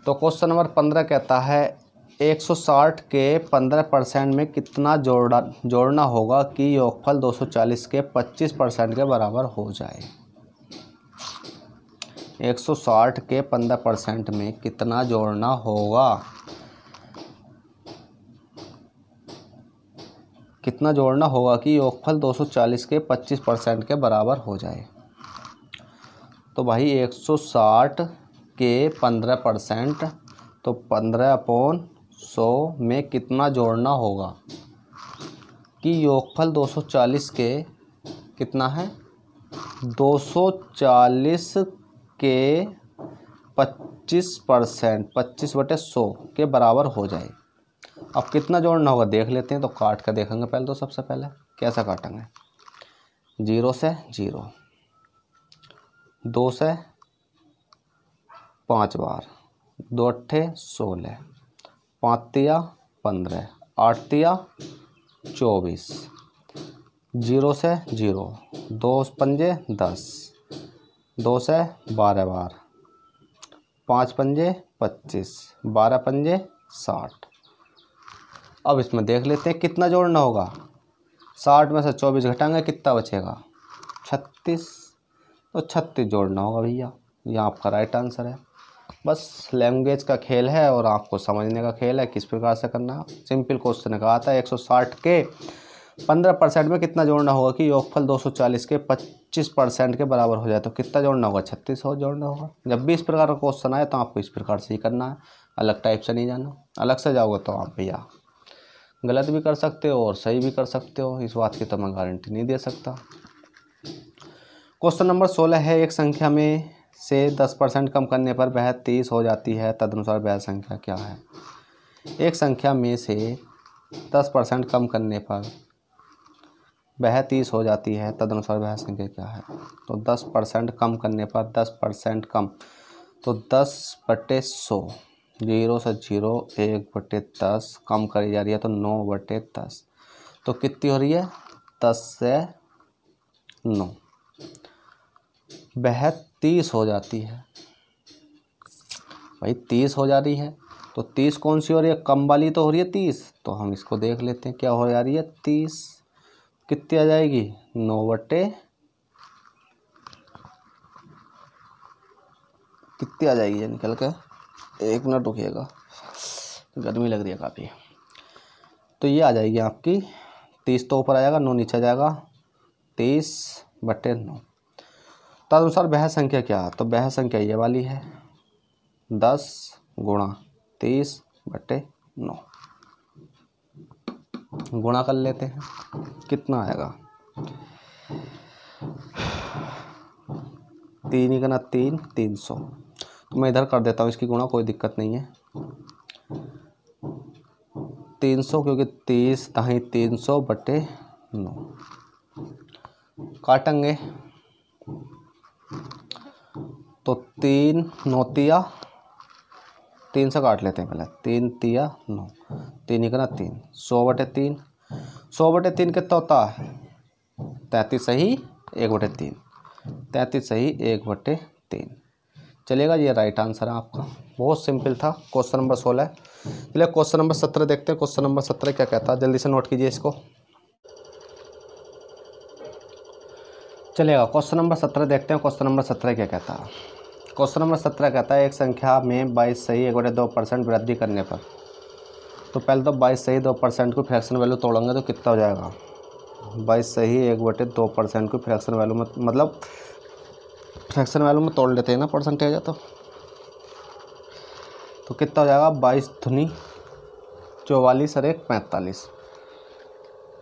तो क्वेश्चन नंबर 15 कहता है 160 के 15% में कितना जोड़ना होगा कि योगफल 240 के 25% के बराबर हो जाए। 160 के 15% में कितना जोड़ना होगा, कितना जोड़ना होगा कि योगफल 240 के 25% के बराबर हो जाए। तो भाई 160 के 15%, तो 15/100 में कितना जोड़ना होगा कि योगफल 240 के कितना है, 240 के 25%, 25/100 के बराबर हो जाए। अब कितना जोड़ना होगा देख लेते हैं। तो काट कर देखेंगे पहले। तो सबसे पहले कैसा काटेंगे, 0 से 0, 2 से 5 बार, 2 अट्ठे 16, 5 तिया 15, 8 तिया 24, 0 से 0, 2 पंजे 10, 2 से 12 बार, 5 पंजे 25, 12 पंजे 60। अब इसमें देख लेते हैं कितना जोड़ना होगा। 60 में से 24 घटाएंगे कितना बचेगा, 36। तो 36 जोड़ना होगा भैया। यह आपका राइट आंसर है। बस लैंग्वेज का खेल है और आपको समझने का खेल है किस प्रकार से करना है। सिंपल क्वेश्चन कहा था 160 के 15% में कितना जोड़ना होगा कि योगफल 240 के 25% के बराबर हो जाए। तो कितना जोड़ना होगा, 36 हो जोड़ना होगा। जब भी इस प्रकार का क्वेश्चन आए तो आपको इस प्रकार से ही करना है, अलग टाइप से नहीं जाना। अलग से जाओगे तो आप भैया गलत भी कर सकते हो और सही भी कर सकते हो, इस बात की तो मैं गारंटी नहीं दे सकता। क्वेश्चन नंबर 16 है, एक संख्या में से 10% कम करने पर वह 30 हो जाती है, तदनुसार वह संख्या क्या है। एक संख्या में से 10% कम करने पर वह 30 हो जाती है, तदनुसार वह संख्या क्या है। तो 10% कम करने पर 10% कम, तो 10/100, 0 से 0, 1/10 कम करी जा रही है तो 9/10। तो कितनी हो रही है, 10 से 9, वह 30 हो जाती है। भाई 30 हो जा रही है तो 30 कौन सी हो रही है, कम वाली तो हो रही है 30। तो हम इसको देख लेते हैं क्या हो जा रही है, 30 कितनी आ जाएगी, 9/, कितनी आ जाएगी ये निकल के, 1 मिनट रुकिएगा, गर्मी लग रही है काफ़ी। तो ये आ जाएगी आपकी 30 तो ऊपर आ जाएगा, 9 नीचे जाएगा, 30/9। तदनुसार वह संख्या क्या है। तो वह संख्या ये वाली है, 10 गुणा 30/9। गुणा कर लेते हैं कितना आएगा, 3 ही करना 3, 300। तो मैं इधर कर देता हूँ इसकी गुणा, कोई दिक्कत नहीं है। 300 क्योंकि 30 दाही 300/9 काटेंगे तो 3 9 3 से काट लेते हैं पहले, 3 तिया 9, 3 ही करना 3, 100/3। 100/3 कितना होता है, 33 सही 1/3, 33 सही 1/3। चलेगा, ये राइट आंसर है आपका। बहुत सिंपल था क्वेश्चन नंबर 16। चलिए क्वेश्चन नंबर 17 देखते हैं। क्वेश्चन नंबर 17 क्या कहता है, जल्दी से नोट कीजिए इसको। चलेगा क्वेश्चन नंबर 17 देखते हैं। क्वेश्चन नंबर 17 क्या कहता है। क्वेश्चन नंबर 17 कहता है एक संख्या में 22 सही 1/2% वृद्धि करने पर। तो पहले तो 22 सही 2% को फ्रैक्शन वैल्यू तोड़ेंगे तो कितना हो जाएगा, 22 सही 1/2% को फ्रैक्शन वैल्यू में, मतलब फ्रैक्शन वैल्यू में तोड़ लेते हैं ना परसेंटेज है। तो कितना हो जाएगा, 22 दूनी 44 और 1 45।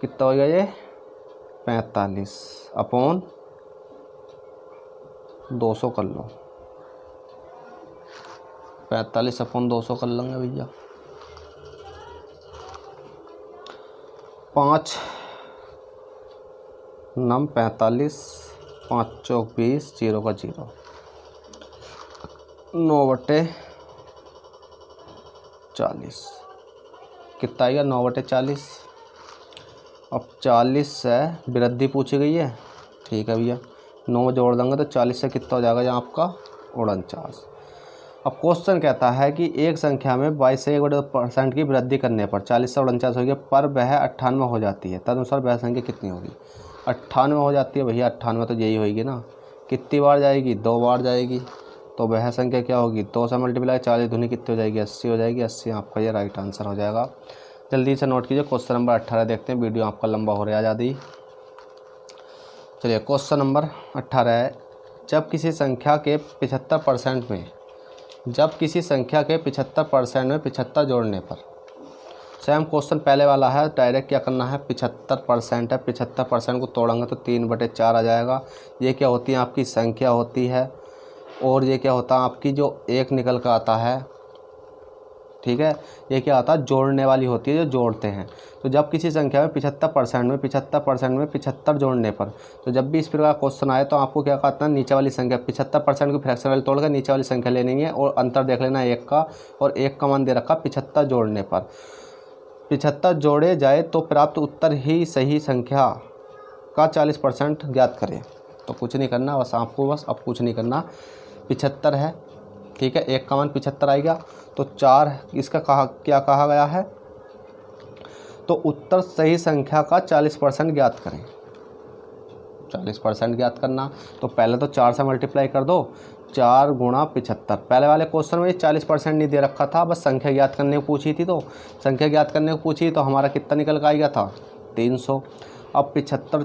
कितना हो गया ये, 45/200 कर लो, 45/200 कर लेंगे भैया। 5 9 45, 5 चौक 20, 0 का 0, 9/, 40 कितना आएगा 9/40। अब 40 से वृद्धि पूछी गई है, ठीक है भैया, 9 जोड़ देंगे तो 40 से कितना हो जाएगा यहाँ आपका 49। अब क्वेश्चन कहता है कि एक संख्या में 22 से 1% की वृद्धि करने पर 40 से 49 हो गया, पर वह 98 हो जाती है, तदनुसार वह संख्या कितनी होगी। 98 हो जाती है भैया, 98 तो यही होगी ना, कितनी बार जाएगी, 2 बार जाएगी, तो वह संख्या क्या होगी, 2 से मल्टीप्लाई 40 दूनी कितनी हो जाएगी, 80 हो जाएगी। 80 आपका ये राइट आंसर हो जाएगा। जल्दी से नोट कीजिए। क्वेश्चन नंबर 18 देखते हैं, वीडियो आपका लंबा हो रहा है ज़्यादा ही। चलिए क्वेश्चन नंबर 18 है, जब किसी संख्या के 75% में 75 जोड़ने पर, सेम क्वेश्चन पहले वाला है, डायरेक्ट क्या करना है, 75% है, 75% को तोड़ेंगे तो 3/4 आ जाएगा। ये क्या होती है, आपकी संख्या होती है, और ये क्या होता है, आपकी जो एक निकल कर आता है, ठीक है, ये क्या आता है, जोड़ने वाली होती है, जो जोड़ते हैं। तो जब किसी संख्या में 75% में 75 जोड़ने पर, तो जब भी इस प्रकार का क्वेश्चन आए तो आपको क्या करना है, नीचे वाली संख्या 75% की फ्रैक्शन वैल्यू तोड़कर नीचे वाली संख्या लेनी है, और अंतर देख लेना है 1 का, और 1 का मान दे रखा 75 जोड़ने पर। 75 जोड़े जाए तो प्राप्त उत्तर ही सही संख्या का 40% ज्ञात करें। तो कुछ नहीं करना, बस आपको अब कुछ नहीं करना, 75 है, ठीक है, 1 का मान 75 आएगा, तो 4 इसका क्या कहा गया है, तो उत्तर सही संख्या का 40% ज्ञात करें। 40% ज्ञात करना, तो पहले तो 4 से मल्टीप्लाई कर दो, 4 गुणा 75। पहले वाले क्वेश्चन में 40% नहीं दे रखा था, बस संख्या ज्ञात करने को पूछी थी, तो संख्या ज्ञात करने को पूछी तो हमारा कितना निकल कर आ गया था, 300। अब 75,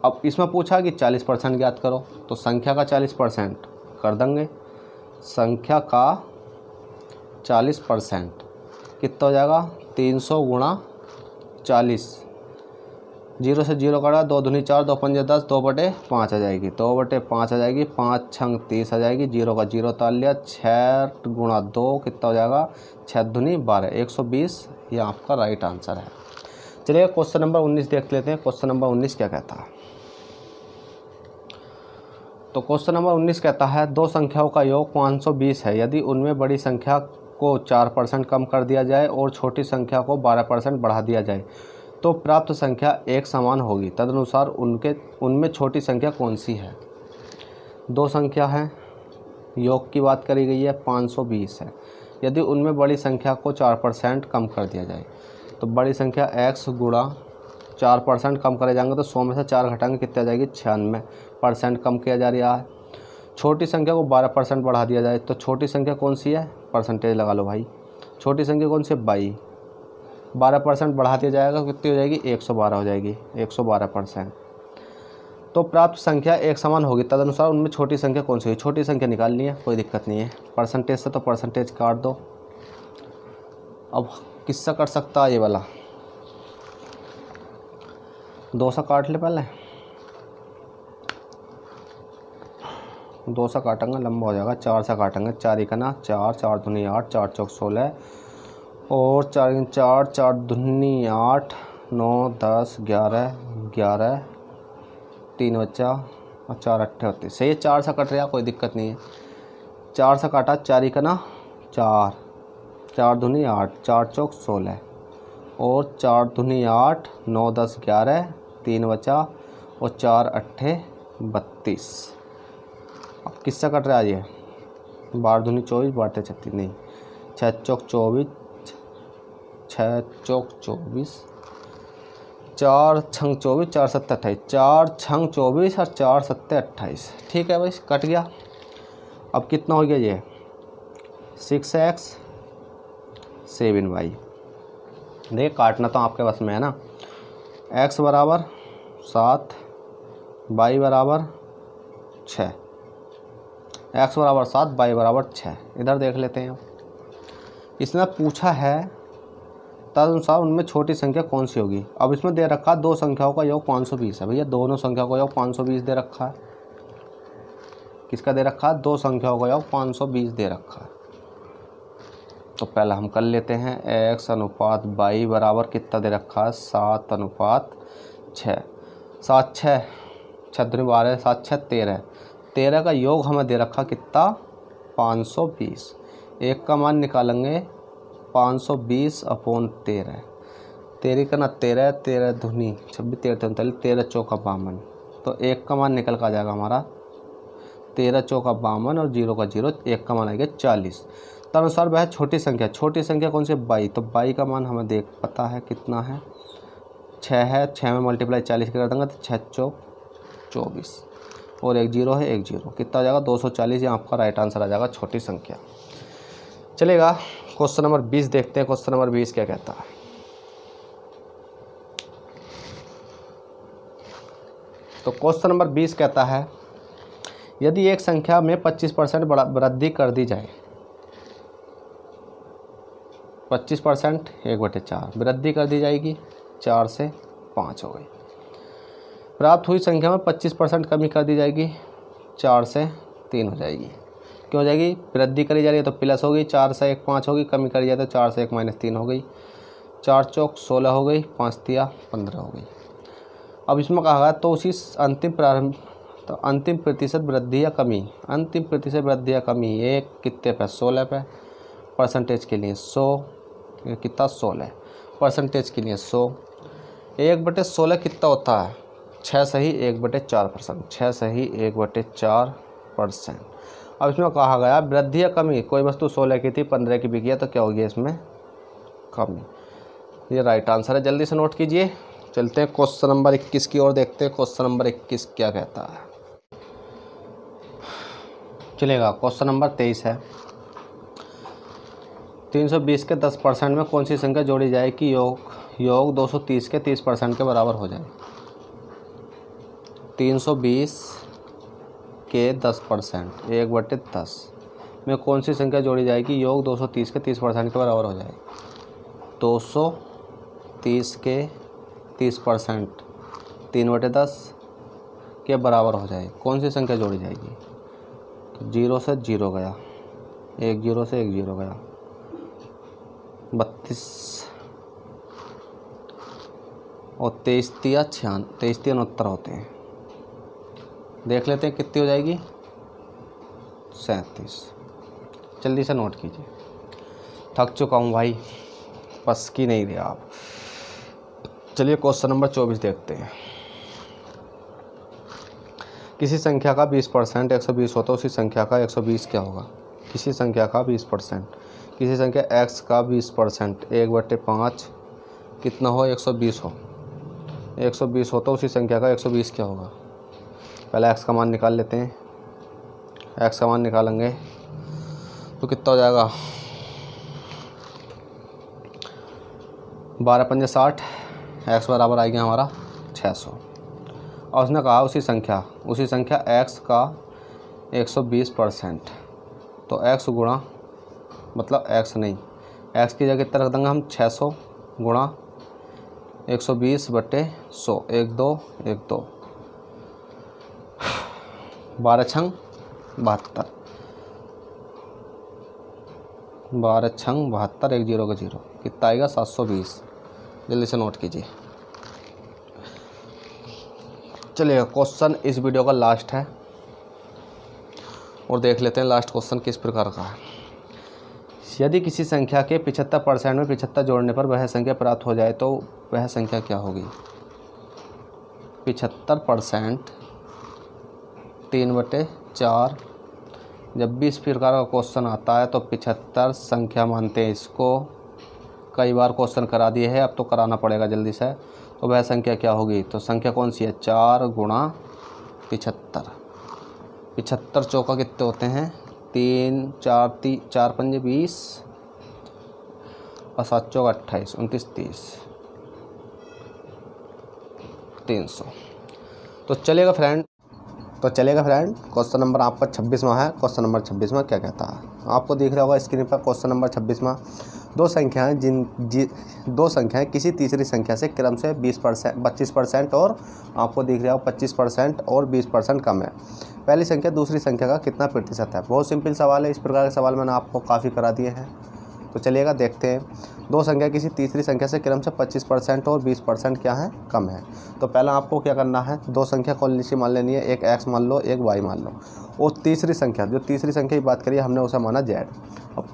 अब इसमें पूछा कि 40% ज्ञात करो, तो संख्या का 40% कर देंगे, संख्या का 40% कितना हो जाएगा, 300 गुणा 40, 0 से 0 कटा, 2 दूनी 4, 2 पंजे 10, 2/5 आ जाएगी, 2/5 आ जाएगी, 5 छंग 30 आ जाएगी, 0 का 0 ताल लिया, 6 गुणा 2 कितना हो जाएगा, 6 दूनी 12, 120, ये आपका राइट आंसर है। चलिए क्वेश्चन नंबर 19 देख लेते हैं। क्वेश्चन नंबर 19 क्या कहता है, तो क्वेश्चन नंबर 19 कहता है, दो संख्याओं का योग 520 है, यदि उनमें बड़ी संख्या को 4% कम कर दिया जाए और छोटी संख्या को 12% बढ़ा दिया जाए तो प्राप्त संख्या एक समान होगी, तदनुसार उनमें छोटी संख्या कौन सी है। दो संख्या है, योग की बात करी गई है, 520 है, यदि उनमें बड़ी संख्या को 4% कम कर दिया जाए, तो बड़ी संख्या x गुणा 4% कम करे जाएंगे तो 100 में से 4 घटाएंगे, कितने आ जाएगी, 96% कम किया जा रहा है। छोटी संख्या को 12% बढ़ा दिया जाए, तो छोटी संख्या कौन सी है, परसेंटेज लगा लो भाई, छोटी संख्या कौन सी है, 12% बढ़ा दिया जाएगा, कितनी हो जाएगी, 112 हो जाएगी, 112%। तो प्राप्त संख्या एक समान होगी, तदनुसार उनमें छोटी संख्या कौन सी होगी। छोटी संख्या निकालनी है, कोई दिक्कत नहीं है, परसेंटेज से तो परसेंटेज काट दो। अब किससे कर सकता है, ये वाला 2 से काट ले, पहले 2 से काटेंगे लंबा हो जाएगा, 4 से काटेंगे, 4 इकना 4, 4 दूनी 8, 4 चौक 16, और 4 4, 4 दूनी 8, 9 10 11 11, 3 बच्चा और 4 अट्ठे होते, सही है। 4 से कट रहा, कोई दिक्कत नहीं है, 4 से काटा, 4 इकना 4, 4 दूनी 8, 4 चौक 16, और 4 दूनी 8, 9 10 11, 3 बचा, और 4 अट्ठे 32। अब किससे कट रहा है ये, 12 दूनी 24, 12 36 नहीं, 6 चौक 24, 6 चौक 24, 4 छंग 24, 4 सत्ते 28, 4 छंग 24 और 4 सत्ते 28, ठीक है भाई, कट गया। अब कितना हो गया ये, 6x 7y। देखिए काटना तो आपके बस में है ना, x बराबर 7, y बराबर 6, x बराबर 7, y बराबर 6। इधर देख लेते हैं, इसने पूछा है तदनुसार उनमें छोटी संख्या कौन सी होगी। अब इसमें दे रखा दो संख्याओं का योग 520 है, भैया दोनों संख्याओं का योग 520 दे रखा है। किसका दे रखा है, दो संख्याओं का योग 520 दे रखा है। तो पहले हम कर लेते हैं, x अनुपात y बराबर कितना दे रखा है, 7/6, 7 6 6 12, 7 6 13, 13 का योग हमें दे रखा कितना, 520। एक का मान निकालेंगे 520/13, 13 का ना 13, 13 दूनी 26, 13 39, 13 चौका 52। तो 1 का मान निकल का जाएगा हमारा 13 चौका 52 और 0 का 0, 1 का मान आएगा 40। तदनुसार वह छोटी संख्या कौन सी? 22। तो 22 का मान हमें पता है कितना है, 6 है। 6 में मल्टीप्लाई 40 कर देंगे तो 6 चौक 24 और 1 0 है, 1 0, कितना आ जाएगा 240। ये आपका राइट आंसर आ जाएगा छोटी संख्या। चलेगा, क्वेश्चन नंबर 20 देखते हैं। क्वेश्चन नंबर 20 क्या कहता है? तो क्वेश्चन नंबर 20 कहता है यदि एक संख्या में 25% वृद्धि कर दी जाए, 25% 1/4 वृद्धि कर दी जाएगी, 4 से 5 हो गई। प्राप्त हुई संख्या में 25% कमी कर दी जाएगी, 4 से 3 हो जाएगी। क्यों हो जाएगी? वृद्धि करी जा रही है तो प्लस होगी, 4 से 1 5 होगी, कमी करी जाए तो 4 से 1 -3 हो गई, 4 चौक 16 हो गई, 5 तिया 15 हो गई। अब इसमें कहा गया तो उसी अंतिम प्रतिशत वृद्धि या कमी, अंतिम प्रतिशत वृद्धि या कमी ये कितने पे? 16 पे। परसेंटेज के लिए 100, कितना 16 परसेंटेज के लिए 100। 1/16 कितना होता है? 6 सही 1/4%, 6 सही 1/4%। अब इसमें कहा गया वृद्धि या कमी, कोई वस्तु 16 की थी 15 की बिकी है तो क्या होगी इसमें? कमी। ये राइट आंसर है, जल्दी से नोट कीजिए। चलते हैं क्वेश्चन नंबर 21 की ओर, देखते हैं क्वेश्चन नंबर 21 क्या कहता है। चलेगा, क्वेश्चन नंबर 23 है। 320 के 10% में कौन सी संख्या जोड़ी जाए कि योग 230 के 30% के बराबर हो जाए? 320 के 10%, 1/10 में कौन सी संख्या जोड़ी जाएगी योग 230 के 30% के बराबर हो जाए? 230 के 30% 3/10 के बराबर हो जाए, कौन सी संख्या जोड़ी जाएगी? 0 से 0 गया, 1 0 से 1 0 गया, 32 और 23 तिया 69 होते हैं। देख लेते हैं कितनी हो जाएगी? 37। जल्दी से नोट कीजिए, थक चुका हूँ भाई, बस की नहीं दिया आप। चलिए क्वेश्चन नंबर 24 देखते हैं। किसी संख्या का 20% 120 होता है, उसी संख्या का 120 क्या होगा? किसी संख्या का 20%, किसी संख्या x का 20% 1/5 कितना हो? 120 हो, 120 होता है, उसी संख्या का 120 क्या होगा? पहले x का मान निकाल लेते हैं। x का मान निकालेंगे तो कितना हो जाएगा? 12 पंजे 60, x बराबर आएगा हमारा 600। और उसने कहा उसी संख्या x का 120%, तो x गुणा मतलब x नहीं, x की जगह कितना रख देंगे हम? 600 गुणा 120/100, 1 2 1 2, 12 छंग 72, 12 छंग 72, 1 0 का 0, कितना आएगा? 720। जल्दी से नोट कीजिए। चलिए, क्वेश्चन इस वीडियो का लास्ट है और देख लेते हैं लास्ट क्वेश्चन किस प्रकार का है। यदि किसी संख्या के 75% में 75 जोड़ने पर वह संख्या प्राप्त हो जाए तो वह संख्या क्या होगी? 75% 3/4। जब भी इस प्रकार का क्वेश्चन आता है तो 75 संख्या मानते हैं इसको। कई बार क्वेश्चन करा दिए है, अब तो कराना पड़ेगा जल्दी से। तो वह संख्या क्या होगी? तो संख्या कौन सी है? 4 गुणा 75। 75 चौका कितने होते हैं? 3 4 पंजे 20 और 7 चौका 28, 29 30, 300। तो चलेगा फ्रेंड, क्वेश्चन नंबर आपका 26वां है। क्वेश्चन नंबर 26वां क्या कहता है? आपको दिख रहा होगा स्क्रीन पर क्वेश्चन नंबर 26वां। दो संख्याएं किसी तीसरी संख्या से क्रम से 25% और आपको दिख रहा हो 25% और 20% कम है। पहली संख्या दूसरी संख्या का कितना प्रतिशत है? बहुत सिंपल सवाल है, इस प्रकार के सवाल मैंने आपको काफ़ी करा दिए हैं। तो चलिएगा देखते हैं। दो संख्या किसी तीसरी संख्या से क्रम से 25% और 20% क्या है? कम है। तो पहला आपको क्या करना है? दो संख्या कौन सी मान लेनी है? एक x मान लो, एक y मान लो। और तीसरी संख्या, जो तीसरी संख्या की बात करिए हमने उसे माना z। अब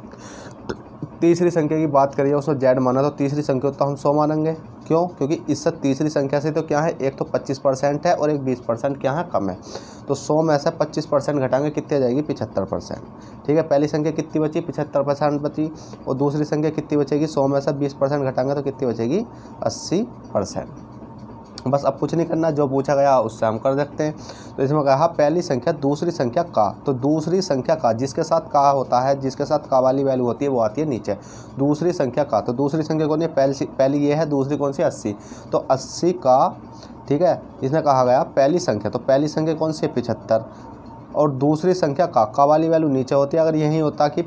तीसरी संख्या की बात करिए उसको जेड माना तो तीसरी संख्या तो हम 100 मानेंगे। क्यों? क्योंकि इससे तीसरी संख्या से तो क्या है, एक तो 25% है और एक 20% क्या है, कम है। तो 100 में से 25% घटाएंगे, कितनी आ जाएगी, 75%। ठीक है, पहली संख्या कितनी बची, 75% बची। और दूसरी संख्या कितनी बचेगी, 100 में से 20% घटाएंगे तो कितनी बचेगी, 80%। बस अब कुछ नहीं करना, जो पूछा गया उससे हम कर सकते हैं। तो इसमें कहा पहली संख्या दूसरी संख्या का, तो दूसरी संख्या का जिसके साथ का होता है, जिसके साथ का वाली वैल्यू होती है वो आती है नीचे। दूसरी संख्या का, तो दूसरी संख्या कौन है, पहली ये है, दूसरी कौन सी, 80। तो 80 का, ठीक है, इसमें कहा गया पहली संख्या, तो पहली संख्या कौन सी है, 75। और दूसरी संख्या का वाली वैल्यू नीचे होती है। अगर यही होता कि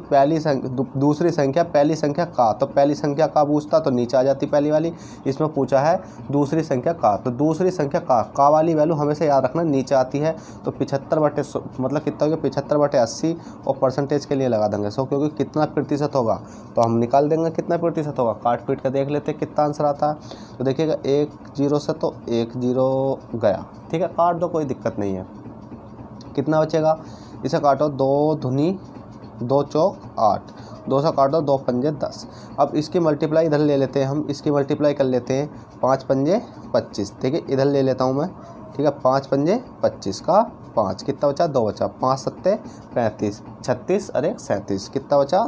दूसरी संख्या पहली संख्या का, तो पहली संख्या का पूछता तो नीचे आ जाती पहली वाली। इसमें पूछा है दूसरी संख्या का, तो दूसरी संख्या का वाली वैल्यू हमेशा याद रखना नीचे आती है। तो 75/100 मतलब कितना हो गया, 75/80। और परसेंटेज के लिए लगा देंगे 100, क्योंकि कितना प्रतिशत होगा तो हम निकाल देंगे कितना प्रतिशत होगा। काट पीट कर देख लेते हैं कितना आंसर आता है। तो देखिएगा 1 0 से तो 1 0 गया, ठीक है, काट दो, कोई दिक्कत नहीं है। कितना बचेगा, इसे काटो, 2 दूनी 2 चौक 8, 2 से काटो, 2 पंजे 10। अब इसकी मल्टीप्लाई इधर ले लेते हैं हम, इसकी मल्टीप्लाई कर लेते हैं, 5 पंजे 25। ठीक है, इधर ले लेता हूँ मैं, ठीक है, 5 पंजे 25 का 5, कितना बचा, 2 बचा, 5 7 35, 36 अरे 37, कितना बचा,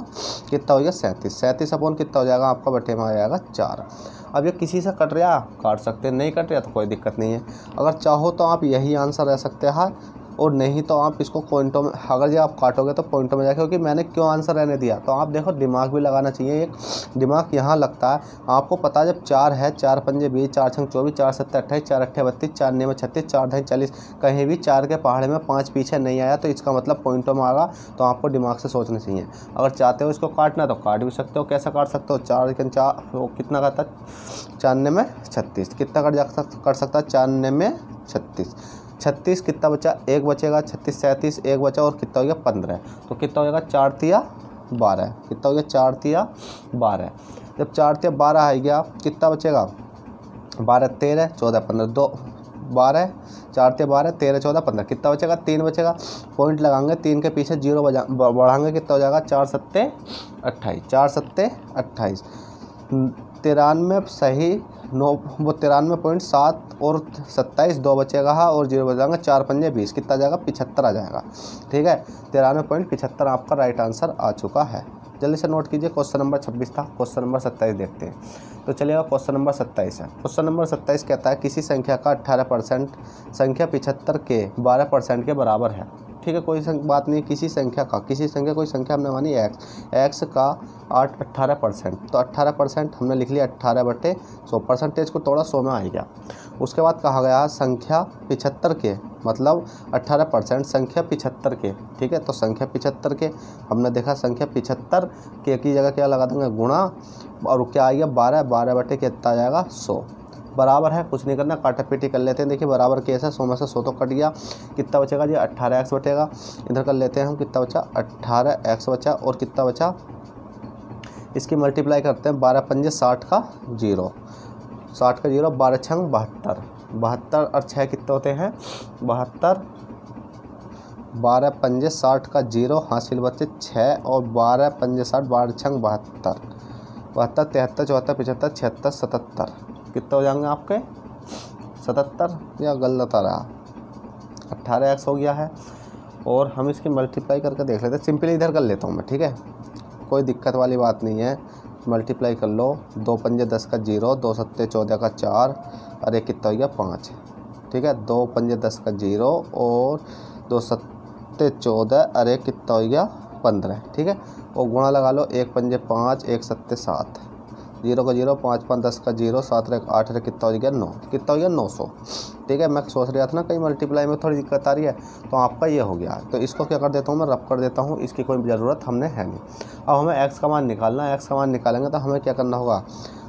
कितना हो गया, 37। 37 अपॉन कितना हो जाएगा आपका, बटे में आ जाएगा 4। अब ये किसी से कट रहा काट सकते हैं, नहीं कट रहा तो कोई दिक्कत नहीं है। अगर चाहो तो आप यही आंसर रह सकते हैं, और नहीं तो आप इसको पॉइंटों में, अगर जब आप काटोगे तो पॉइंटों में जाके, क्योंकि मैंने क्यों आंसर रहने दिया, तो आप देखो दिमाग भी लगाना चाहिए। एक दिमाग यहाँ लगता है, आपको पता है जब 4 है, 4 पंजे 20, 4 छंग 24, 4 7 28, 4 8 32, 4 9 36, 4 ढाई 40, कहीं भी 4 के पहाड़े में 5 पीछे नहीं आया तो इसका मतलब पॉइंटों में आएगा। तो आपको दिमाग से सोचना चाहिए। अगर चाहते हो इसको काटना तो काट भी सकते हो। कैसे काट सकते हो, 4 कितना करता है, 4 में 36, कितना कट सकता है, 4 में 36, 36 कितना बचा, 1 बचेगा, 36 37 1 बचा, और कितना हो गया, 15। तो कितना हो जाएगा, 4 तिया 12, कितना हो गया, 4 तिया 12। जब 4 तिया 12 आ गया, कितना बचेगा, 12 13 14 15, 2 12, 4 तिया 12 13 14 15, कितना बचेगा, 3 बचेगा। पॉइंट लगाएंगे, 3 के पीछे 0 बढ़ाएंगे, कितना हो जाएगा, 4 7 28, 4 7 28, 93 सही 9, वो 93.7 और 27, 2 बचेगा और 0 बचेगा, 4 पंजे 20, कितना जाएगा, 75 आ जाएगा। ठीक है, 93.75 आपका राइट आंसर आ चुका है। जल्दी से नोट कीजिए। क्वेश्चन नंबर 26 था, क्वेश्चन नंबर 27 देखते हैं। तो चलिएगा, क्वेश्चन नंबर 27 है। क्वेश्चन नंबर 27 कहता है किसी संख्या का 18% संख्या 75 के 12% के बराबर है। ठीक है, कोई बात नहीं, किसी संख्या कोई संख्या हमने मानी एक्स का 18%, तो 18% हमने लिख लिया 18/100, परसेंटेज को तोड़ा 100 में आ गया। उसके बाद कहा गया संख्या 75 के, मतलब 18% संख्या 75 के। ठीक है, तो संख्या 75 के हमने देखा, संख्या 75 के की जगह क्या लगा देंगे, गुणा, और क्या आ गया 12 कितना आ जाएगा, 100। बराबर है, कुछ नहीं करना, काटा पीटी कर लेते हैं। देखिए बराबर केस है, 100 में से 100 तो कट गया, कितना बचेगा जी, 18x बचेगा। इधर कर लेते हैं हम, कितना बचा, 18x बचा, और कितना बचा, इसकी मल्टीप्लाई करते हैं, 12 पंजे 60 का 0, 60 का 0, 12 छंग 72, 72 और 6 कितने होते हैं, 72, 12 पंजे 60 का 0, हासिल बचे 6, और 12 पंजे 60, 12 छंग 72, 72 73 74 75 76 77, कितने हो जाएंगे आपके, 77, या गलत आ रहा, 18x हो गया है। और हम इसकी मल्टीप्लाई करके देख लेते हैं, सिंपली इधर कर लेता हूँ मैं। ठीक है, कोई दिक्कत वाली बात नहीं है, मल्टीप्लाई कर लो, 2 पंजे 10 का 0, 2 सत्ते 14 का 4, अरे कितना हो गया 5। ठीक है, 2 पंजे 10 का 0 और 2 सत्ते 14, अरे कितना हो गया 15। ठीक है, और गुणा लगा लो, 1 पंजे 5, 1 सत्ते 7, 0 का 0, 5 5 10 का 0, 7 1 8, कितना हो गया 9, कितना हो गया 900। ठीक है, मैं सोच रहा था ना कहीं मल्टीप्लाई में थोड़ी दिक्कत आ रही है, तो आपका ये हो गया। तो इसको क्या कर देता हूँ मैं, रब कर देता हूँ, इसकी कोई ज़रूरत हमने है नहीं। अब हमें x का मान निकालना है। x का मान निकालेंगे तो हमें क्या करना होगा,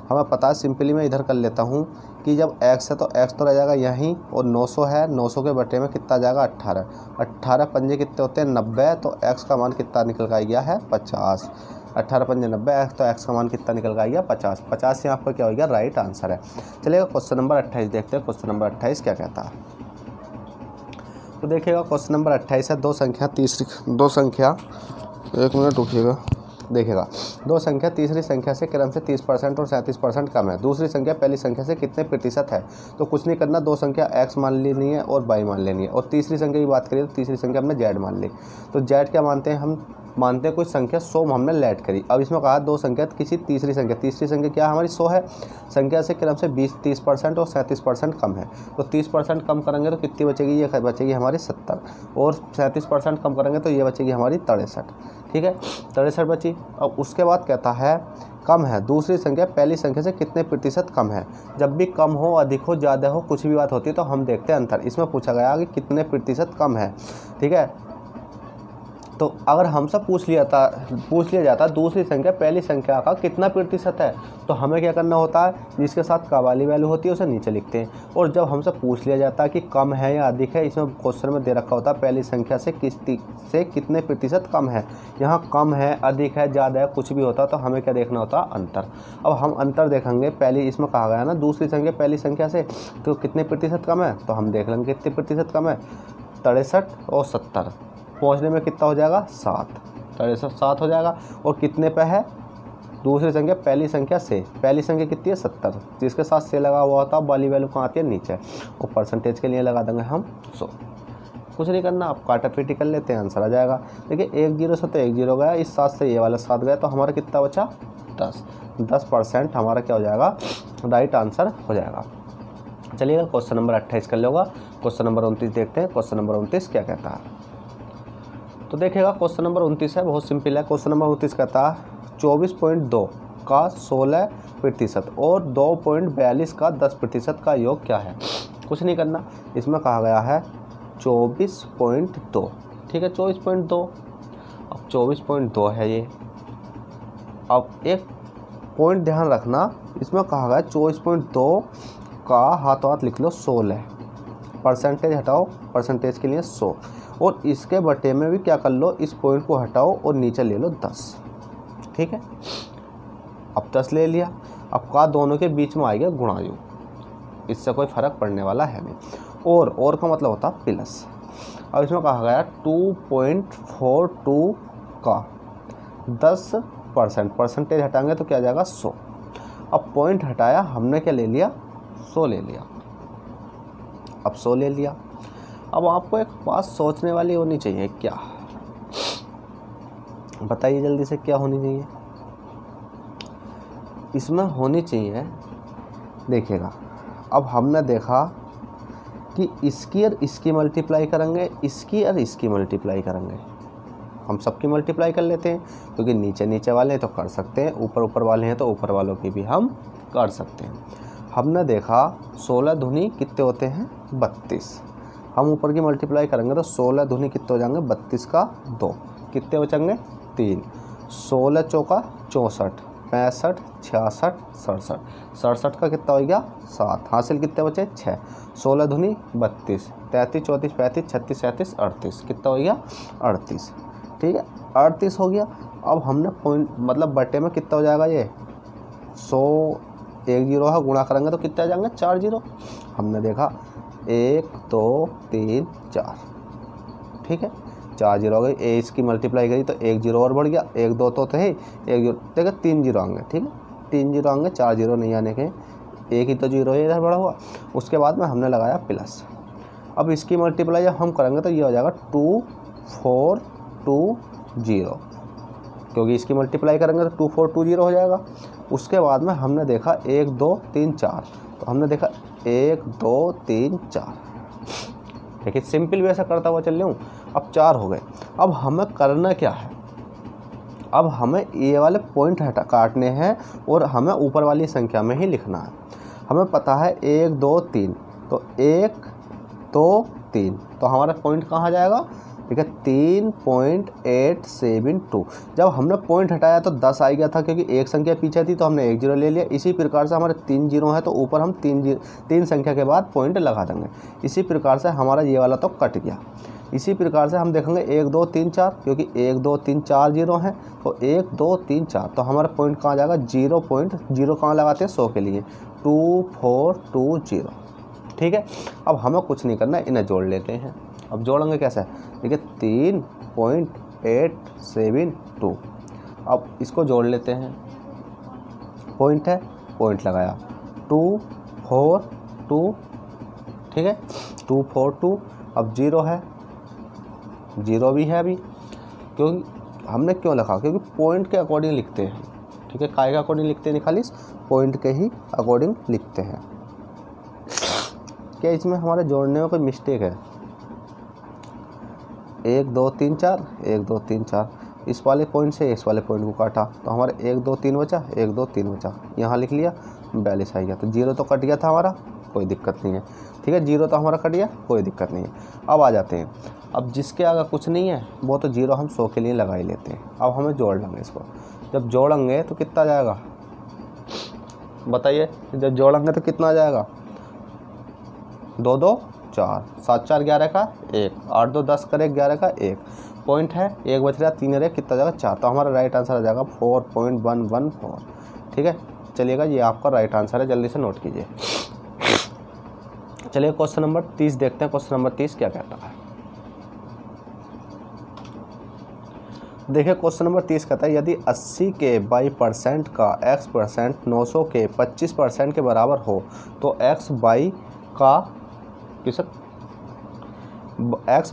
हमें पता है, सिंपली मैं इधर कर लेता हूँ कि जब x है तो x तो रह जाएगा यहीं, और 900 है, 900 के बटे में कितना जाएगा 18, 18 पंजे कितने होते हैं 90, तो x का मान कितना निकल कर गया है 50, 18 पंजे 90, तो x का मान कितना निकल कर गया 50, 50 से आपका क्या हो गया, राइट आंसर है। चलिएगा क्वेश्चन नंबर 28 देखते हैं, क्वेश्चन नंबर 28 क्या कहता है। तो देखिएगा क्वेश्चन नंबर 28 है, दो संख्या, एक मिनट रुकिएगा, देखिएगा, दो संख्या तीसरी संख्या से क्रम से 30% और 37% कम है। दूसरी संख्या पहली संख्या से कितने प्रतिशत है? तो कुछ नहीं करना, दो संख्या x मान लेनी है और y मान लेनी है। और तीसरी संख्या की बात करिए तो तीसरी संख्या हमने z मान ली। तो z क्या मानते हैं? हम मानते हैं कोई संख्या 100 हमने लेट करी। अब इसमें कहा दो संख्या किसी तीसरी संख्या क्या हमारी 100 है, संख्या से क्रम से 30% और 37% कम है। तो 30% कम करेंगे तो कितनी बचेगी? ये बचेगी हमारी 70, और 37% कम करेंगे तो ये बचेगी हमारी 63। ठीक है, 63 बची। अब उसके बाद कहता है कम है दूसरी संख्या पहली संख्या से कितने प्रतिशत कम है। जब भी कम हो, अधिक हो, ज़्यादा हो, कुछ भी बात होती है तो हम देखते हैं अंतर। इसमें पूछा गया कि कितने प्रतिशत कम है। ठीक है, तो अगर हमसे पूछ लिया जाता दूसरी संख्या पहली संख्या का कितना प्रतिशत है, तो हमें क्या करना होता है, जिसके साथ का वाली वैल्यू होती है उसे नीचे लिखते हैं। और जब हमसे पूछ लिया जाता है कि कम है या अधिक है, इसमें क्वेश्चन में दे रखा होता है पहली संख्या से कितने प्रतिशत कम है। यहाँ कम है, अधिक है, ज़्यादा है, कुछ भी होता तो हमें क्या देखना होता? अंतर। अब हम अंतर देखेंगे। पहली इसमें कहा गया ना दूसरी संख्या पहली संख्या से तो कितने प्रतिशत कम है, तो हम देख लेंगे कितने प्रतिशत कम है। 63 और 70 पहुँचने में कितना हो जाएगा? 7। 7 हो जाएगा। और कितने पे है? दूसरी संख्या पहली संख्या से। पहली संख्या कितनी है? 70, जिसके साथ से लगा हुआ होता है वाली वैल्यू कहाँ आती है? नीचे। और परसेंटेज के लिए लगा देंगे हम 100। कुछ नहीं करना, आप काटा पीटी कर लेते हैं, आंसर आ जाएगा। देखिए 1 0 से तो 1 0 गया, इस 7 से ये वाला 7 गया, तो हमारा कितना बचा? 10। 10% हमारा क्या हो जाएगा? राइट आंसर हो जाएगा। चलिएगा क्वेश्चन नंबर 28 कर लेगा। क्वेश्चन नंबर 29 देखते हैं। क्वेश्चन नंबर 29 क्या कहता है? तो देखिएगा क्वेश्चन नंबर 29 है, बहुत सिंपल है। क्वेश्चन नंबर 29 कहता है 24.2 का 16% और 2.42 का 10% का योग क्या है। कुछ नहीं करना, इसमें कहा गया है 24.2। ठीक है, 24.2। अब 24.2 है ये। अब एक पॉइंट ध्यान रखना, इसमें कहा गया 24.2 का हाथों हाथ लिख लो 16, परसेंटेज हटाओ, परसेंटेज के लिए 100, और इसके बटे में भी क्या कर लो, इस पॉइंट को हटाओ और नीचे ले लो 10। ठीक है, अब 10 ले लिया। अब का दोनों के बीच में आएगा गुणायु, इससे कोई फर्क पड़ने वाला है नहीं। और का मतलब होता है प्लस। अब इसमें कहा गया 2.42 का 10%, परसेंटेज हटाएंगे तो क्या आ जाएगा? 100। अब पॉइंट हटाया हमने, क्या ले लिया? 100 ले लिया। अब 100 ले लिया। अब आपको एक बात सोचने वाली होनी चाहिए, क्या बताइए जल्दी से, क्या होनी चाहिए? इसमें होनी चाहिए, देखिएगा, अब हमने देखा कि इसकी और इसकी मल्टीप्लाई करेंगे, इसकी और इसकी मल्टीप्लाई करेंगे। हम सबकी मल्टीप्लाई कर लेते हैं, क्योंकि नीचे नीचे वाले हैं तो कर सकते हैं, ऊपर ऊपर वाले हैं तो ऊपर वालों की भी हम कर सकते हैं। हमने देखा 16 दूनी कितने होते हैं? 32। हम ऊपर की मल्टीप्लाई करेंगे तो 16 दूनी कितने हो जाएंगे? 32 का 2, कितने बचेंगे? 3। 16 चौका 64, 65, 66, 67, 67 का कितना हो गया? 7। हासिल कितने बचे? 6। 16 दूनी 32, 33, 34, 35, 36, 37, 38, कितना हो गया? 38। ठीक है, 38 हो गया। अब हमने पॉइंट मतलब बटे में कितना हो जाएगा? ये 100, 1 0 है, गुणा करेंगे तो कितने आ जाएंगे? 4 0। हमने देखा 1 2 3 4। ठीक है, 4 0 हो गई। ए इसकी मल्टीप्लाई करी तो 1 0 और बढ़ गया, 1 2 तो है, 1 0 देखा 3 0 आएंगे। ठीक है, 3 0 आएंगे, 4 0 नहीं आने के, एक ही तो 0 है इधर बड़ा हुआ। उसके बाद में हमने लगाया प्लस। अब इसकी मल्टीप्लाई जब हम करेंगे तो ये हो जाएगा 2 4 2 0, क्योंकि इसकी मल्टीप्लाई करेंगे तो 2 4 2 0 हो जाएगा। उसके बाद में हमने देखा 1 2 3 4, तो हमने देखा 1 2 3 4। देखिए सिंपल वे से करता हुआ चल रहा हूँ। अब 4 हो गए। अब हमें करना क्या है? अब हमें ये वाले पॉइंट काटने हैं और हमें ऊपर वाली संख्या में ही लिखना है। हमें पता है 1 2 3, तो 1 2 3, तो हमारा पॉइंट कहाँ जाएगा? ठीक है, 3.872। जब हमने पॉइंट हटाया तो 10 आ गया था, क्योंकि एक संख्या पीछे थी तो हमने 1 0 ले लिया। इसी प्रकार से हमारे 3 0 है तो ऊपर हम 3 संख्या के बाद पॉइंट लगा देंगे। इसी प्रकार से हमारा ये वाला तो कट गया। इसी प्रकार से हम देखेंगे 1 2 3 4, क्योंकि 1 2 3 4 0 है, तो 1 2 3 4, तो हमारा पॉइंट कहाँ जाएगा? 0.0 कहाँ लगाते हैं? 100 के लिए 2420। ठीक है, अब हमें कुछ नहीं करना, इन्हें जोड़ लेते हैं। अब जोड़ेंगे कैसे? देखिए 3.872, अब इसको जोड़ लेते हैं, पॉइंट है, पॉइंट लगाया, 2 4 2, ठीक है, 2 4 2। अब 0 है, 0 भी है अभी, क्योंकि हमने क्यों लिखा, क्योंकि पॉइंट के अकॉर्डिंग लिखते हैं, ठीक है, काय के अकॉर्डिंग लिखते नहीं, खाली पॉइंट के ही अकॉर्डिंग लिखते हैं। क्या इसमें हमारे जोड़ने में कोई मिस्टेक है? 1 2 3 4, 1 2 3 4, इस वाले पॉइंट से इस वाले पॉइंट को काटा तो हमारे 1 2 3 बचा, 1 2 3 बचा, यहाँ लिख लिया, 42 आ गया। तो 0 तो कट गया था हमारा, कोई दिक्कत नहीं है, ठीक है, 0 तो हमारा कट गया, कोई दिक्कत नहीं है। अब आ जाते हैं, अब जिसके आगे कुछ नहीं है वो तो 0 हम 100 के लिए लगा ही लेते हैं। अब हमें जोड़ लेंगे इसको, जब जोड़ेंगे तो कितना आ जाएगा बताइए, जब जोड़ेंगे तो कितना आ जाएगा, 2 2 4, 7 4 11 का 1, 8 2 10 करे 11 का 1, पॉइंट है, 1 बच रहा, 3 रहे, कितना जाएगा 4। तो हमारा राइट आंसर आ जाएगा 4.114, ठीक है। चलिएगा, ये आपका राइट आंसर है, जल्दी से नोट कीजिए। चलिए क्वेश्चन नंबर 30 देखते हैं। क्वेश्चन नंबर 30 क्या कहता है, देखिए क्वेश्चन नंबर 30 कहता है यदि 80 के 22% का x% 900 के 25% के बराबर हो तो x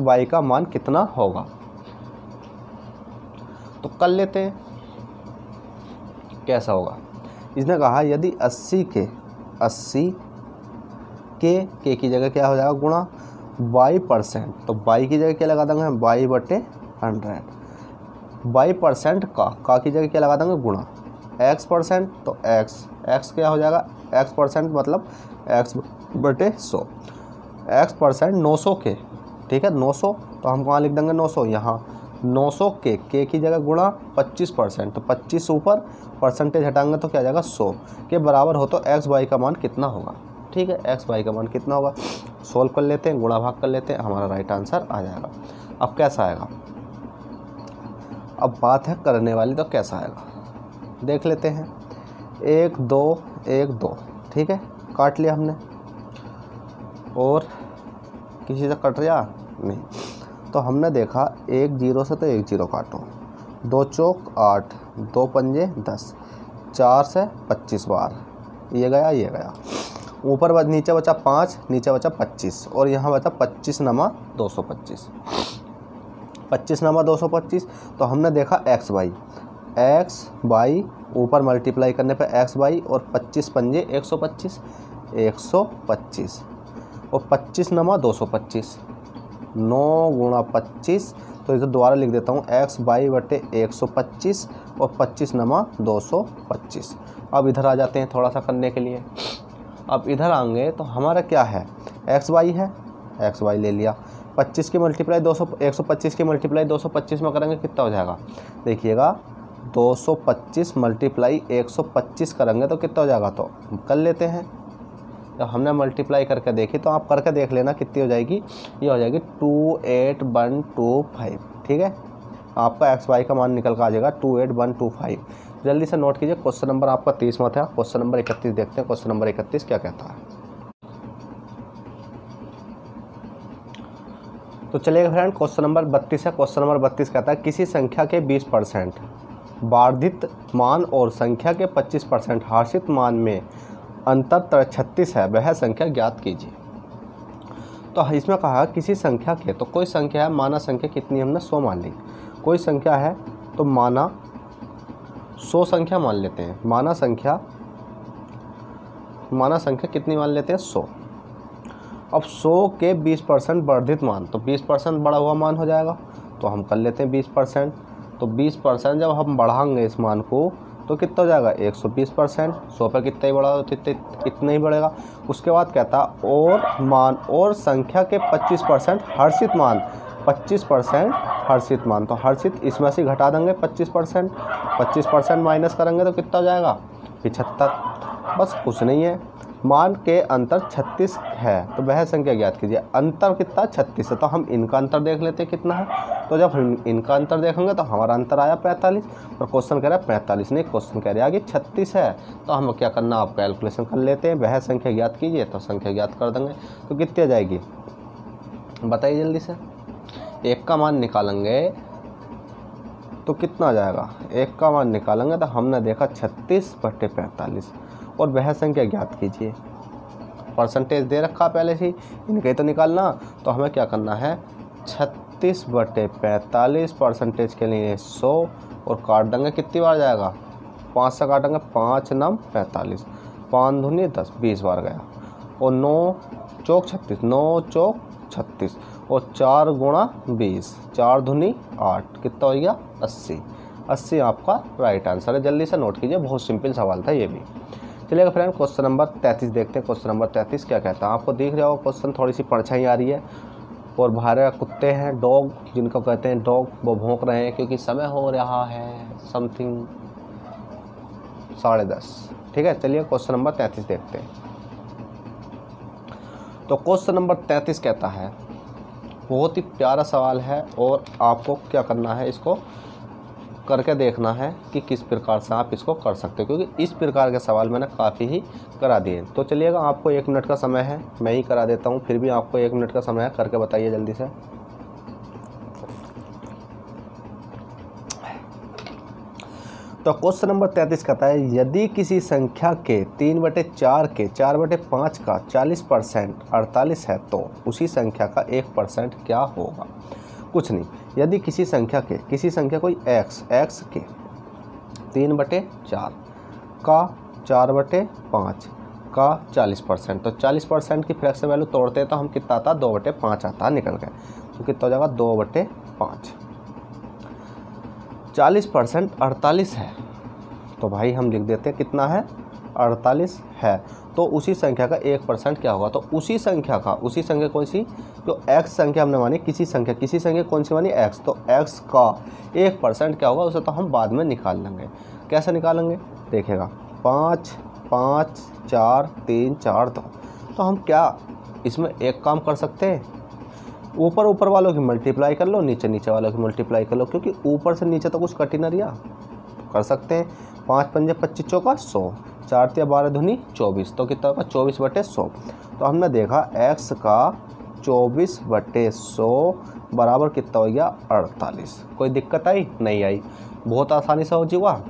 बाई का मान कितना होगा। तो कर लेते हैं कैसा होगा। इसने कहा यदि 80 के की जगह क्या हो जाएगा गुणा y%, तो y की जगह क्या लगा देंगे, y/100, y% का की जगह क्या लगा देंगे गुणा x%, तो x क्या हो जाएगा, x% मतलब x/100, x% 900 के, ठीक है, 900, तो हम कहाँ लिख देंगे 900, यहाँ 900 के की जगह गुणा 25%, तो 25 ऊपर परसेंटेज हटाएंगे तो क्या आ जाएगा 100 के बराबर हो तो x बाई का मान कितना होगा, ठीक है, x बाई का मान कितना होगा। सोल्व कर लेते हैं, गुणा भाग कर लेते हैं, हमारा राइट आंसर आ जाएगा। अब कैसा आएगा, अब बात है करने वाली, तो कैसा आएगा देख लेते हैं। 1 2 1 2, ठीक है, काट लिया हमने, और किसी से कट रहा नहीं, तो हमने देखा 1 0 से तो 1 0 काटो, 2 चौक 8, 2 पंजे 10, 4 से 25 बार, ये गया, ऊपर नीचे बचा 5, नीचे बचा 25, और यहाँ बचा 25 नमा 225, 25 नमा 225। तो हमने देखा x बाई ऊपर मल्टीप्लाई करने पे x बाई, और 25 पंजे 125, 125, और 25 नमा 225, 9 गुणा 25, तो इसे दोबारा लिख देता हूँ, x बाई बटे 125 और 25 नमा 225। अब इधर आ जाते हैं थोड़ा सा करने के लिए। अब इधर आएंगे तो हमारा क्या है, x बाई है, x बाई ले लिया, 25 की मल्टीप्लाई 125 की मल्टीप्लाई 225 में करेंगे कितना हो जाएगा, देखिएगा 225 मल्टीप्लाई 125 करेंगे तो कितना हो जाएगा, तो कर लेते हैं। जब हमने मल्टीप्लाई करके देखी तो आप करके देख लेना कितनी हो जाएगी, ये हो जाएगी 28125, ठीक है, आपका x बाई का मान निकल कर आ जाएगा 28125। जल्दी से नोट कीजिए। क्वेश्चन नंबर आपका 30 में था, क्वेश्चन नंबर 31 देखते हैं। क्वेश्चन नंबर 31 क्या कहता है, तो चलिए फ्रेंड क्वेश्चन नंबर 32 है। क्वेश्चन नंबर 32 कहता है किसी संख्या के 20% वर्धित मान और संख्या के 25% हर्षित मान में अंतर 36 है, वह संख्या ज्ञात कीजिए। तो इसमें कहा किसी संख्या के, तो कोई संख्या है, माना संख्या कितनी, हमने 100 मान ली, कोई संख्या है तो माना 100 संख्या मान लेते हैं, माना संख्या कितनी मान लेते हैं 100। अब 100 के 20% वर्धित मान, तो 20% बढ़ा हुआ मान हो जाएगा, तो हम कर लेते हैं 20%। तो 20% जब हम बढ़ाएंगे इस मान को तो कितना हो जाएगा 120%, 100 पर कितना ही बढ़ा इतना ही बढ़ेगा। उसके बाद कहता और मान और संख्या के 25% हर्षित मान, 25% हर्षित मान, तो हर्षित इसमें से घटा देंगे 25% माइनस करेंगे तो कितना हो जाएगा 75। बस कुछ नहीं है, मान के अंतर 36 है तो वह संख्या ज्ञात कीजिए। अंतर कितना 36 है, तो हम इनका अंतर देख लेते हैं कितना है। तो जब हम इनका अंतर देखेंगे तो हमारा अंतर आया 45, और क्वेश्चन कह रहा है 45 नहीं, क्वेश्चन कह रहा है कि 36 है। तो हम क्या करना, आप कैलकुलेशन कर लेते हैं, वह संख्या ज्ञात कीजिए, तो संख्या ज्ञात कर देंगे। तो कितनी आ जाएगी बताइए जल्दी से। एक का मान निकालेंगे तो कितना आ जाएगा, एक का मान निकालेंगे तो हमने देखा 36/45 और वह संख्या ज्ञात कीजिए। परसेंटेज दे रखा पहले से, इनके तो निकालना, तो हमें क्या करना है 36/45 परसेंटेज के लिए 100 और काट देंगे, कितनी बार जाएगा 5 से काटेंगे, 5 9 45, 5 दूनी 10, 20 बार गया और 9 चौक 36, 9 चौक 36 और 4 गुणा 20, 4 दूनी 8, कितना हो गया 80। 80 आपका राइट आंसर है। जल्दी से नोट कीजिए, बहुत सिंपल सवाल था ये भी। चलिएगा फ्रेंड, क्वेश्चन नंबर 33 देखते हैं। क्वेश्चन नंबर 33 क्या कहता है, आपको दिख रहा होगा क्वेश्चन, थोड़ी सी परछाई आ रही है और बाहर कुत्ते हैं, डॉग जिनको कहते हैं डॉग, वो भौंक रहे हैं क्योंकि समय हो रहा है समथिंग 10:30। ठीक है, चलिए क्वेश्चन नंबर 33 देखते हैं। तो क्वेश्चन नंबर 33 कहता है, बहुत ही प्यारा सवाल है और आपको क्या करना है, इसको करके देखना है कि किस प्रकार से आप इसको कर सकते हो, क्योंकि इस प्रकार के सवाल मैंने काफ़ी ही करा दिए। तो चलिएगा, आपको 1 मिनट का समय है, मैं ही करा देता हूँ, फिर भी आपको 1 मिनट का समय है, करके बताइए जल्दी से। तो क्वेश्चन नंबर 33 कहता है, यदि किसी संख्या के 3/4 के 4/5 का 40% 48 है तो उसी संख्या का 1% क्या होगा। कुछ नहीं, यदि किसी संख्या कोई x के 3/4 का 4/5 का 40%, तो 40% की फ्रैक्शन वैल्यू तोड़ते हैं तो हम कितना आता, 2/5 आता, निकल गए, तो कितना हो जाएगा 2/5। 40% 48 है, तो भाई हम लिख देते हैं कितना है 48 है, तो उसी संख्या का 1% क्या होगा। तो उसी संख्या कौन सी, जो x संख्या हमने मानी, किसी संख्या कौन सी मानी x, तो x का 1% क्या होगा, उसे तो हम बाद में निकाल लेंगे। कैसे निकालेंगे देखिएगा, 5 5 4 3 4 2, तो हम क्या इसमें एक काम कर सकते हैं, ऊपर वालों की मल्टीप्लाई कर लो, नीचे वालों की मल्टीप्लाई कर लो, क्योंकि ऊपर से नीचे तो कुछ कट ही ना रहा, कर सकते हैं। 5 पंजे 25 चौका 100, 4 तिया 12 दूनी 24, तो कितना होगा 24/100। तो हमने देखा x का 24/100 बराबर कितना हो गया 48। कोई दिक्कत आई नहीं आई, बहुत आसानी से हो चुका।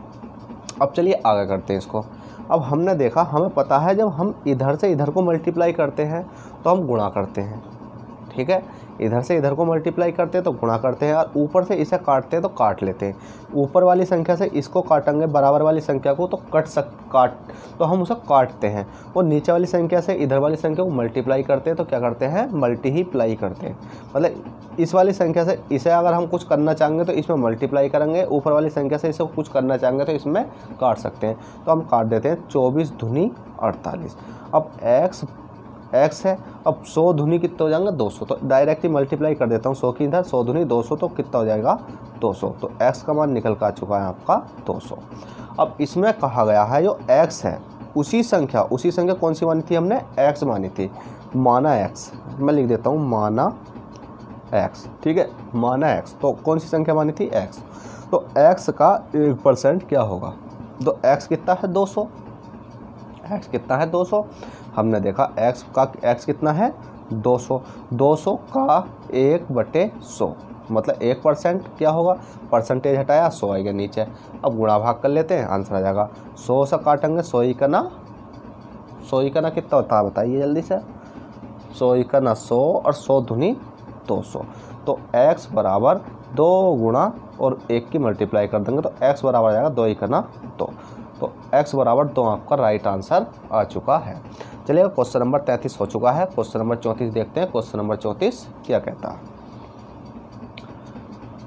अब चलिए आगे करते हैं इसको। अब हमने देखा, हमें पता है जब हम इधर से इधर को मल्टीप्लाई करते हैं तो हम गुणा करते हैं, ठीक है, इधर से इधर को मल्टीप्लाई करते हैं तो गुणा करते हैं, और ऊपर से इसे काटते हैं तो काट लेते हैं। ऊपर वाली संख्या से इसको काटेंगे बराबर वाली संख्या को तो तो हम उसे काटते हैं, और नीचे वाली संख्या से इधर वाली संख्या को मल्टीप्लाई करते हैं तो क्या करते हैं, मल्टीप्लाई करते हैं। मतलब इस वाली संख्या से इसे अगर हम कुछ करना चाहेंगे तो इसमें मल्टीप्लाई करेंगे, ऊपर वाली संख्या से इसे कुछ करना चाहेंगे तो इसमें काट सकते हैं, तो हम काट देते हैं 24 दूनी 48। अब x है, अब 100 दूनी कितना हो जाएंगे 200, तो डायरेक्टली मल्टीप्लाई कर देता हूँ 100 की इधर, 100 दूनी 200, तो कितना हो जाएगा 200। तो x का मान निकल कर आ चुका है आपका 200। अब इसमें कहा गया है जो x है, उसी संख्या कौन सी मानी थी हमने, x मानी थी, माना x, मैं लिख देता हूँ माना x, ठीक है, माना x, तो कौन सी संख्या मानी थी x, तो x का 1% क्या होगा, तो x कितना है 200, x कितना है 200, हमने देखा x कितना है 200, 200 का 1/100 मतलब 1% क्या होगा, परसेंटेज हटाया 100 आएगा नीचे। अब गुणा भाग कर लेते हैं, आंसर आ जाएगा 100 से काटेंगे 100 ही का ना कितना होता है बताइए जल्दी से, 100 ही का ना 100 और 100 दूनी 200, तो x बराबर 2 गुणा और 1 की मल्टीप्लाई कर देंगे तो x बराबर आ जाएगा 2 ही का ना 2, तो x बराबर 2 आपका राइट आंसर आ चुका है। चलिए क्वेश्चन नंबर 33 हो चुका है। क्वेश्चन नंबर 34 देखते हैं। क्वेश्चन नंबर 34 क्या कहता है,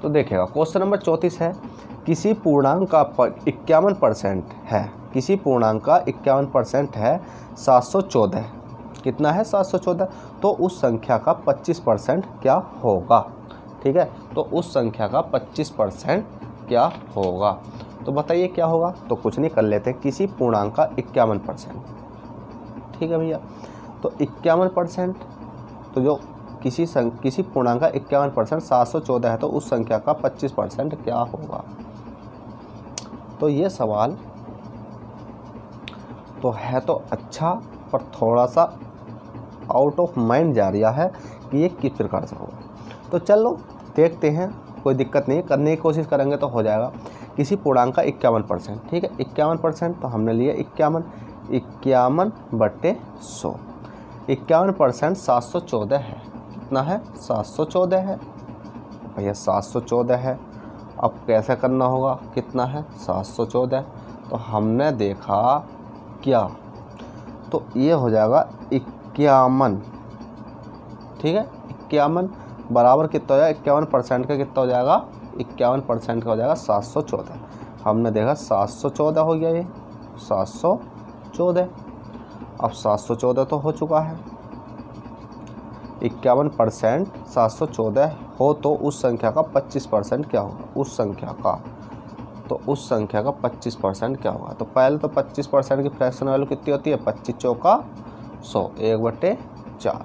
तो देखिएगा क्वेश्चन नंबर 34 है, किसी पूर्णांक का 51% है, किसी पूर्णांक का 51% है 714, कितना है 714, तो उस संख्या का 25% क्या होगा, ठीक है, तो उस संख्या का 25% क्या होगा, तो बताइए क्या होगा। तो कुछ नहीं, कर लेते हैं, किसी पूर्णांक का 51%, ठीक है भैया, तो 51%, तो जो किसी पूर्णांक का 51% 714 है तो उस संख्या का 25% क्या होगा। तो ये सवाल तो है तो अच्छा, पर थोड़ा सा आउट ऑफ माइंड जा रहा है कि ये किस प्रकार से होगा। तो चलो देखते हैं कोई दिक्कत नहीं है, करने की कोशिश करेंगे तो हो जाएगा। किसी पूर्णांक का 51%, ठीक है 51%, तो हमने लिया 51, 51 बटे 100। 51% 714 है। कितना है? 714 है भैया, 714 है। अब कैसे करना होगा? कितना है? 714। तो हमने देखा क्या, तो ये हो जाएगा 51, ठीक है 51 बराबर कितना हो जाएगा? 51% का कितना हो जाएगा? 51% का हो जाएगा 714। हमने देखा 714 हो गया, ये 714। अब 714 तो हो चुका है। 51% 714 हो तो उस संख्या का 25% क्या होगा? उस संख्या का, तो उस संख्या का 25% क्या होगा? तो पहले तो 25% की फ्रैक्शन वैल्यू कितनी होती है? 25 चौका 100, 1/4।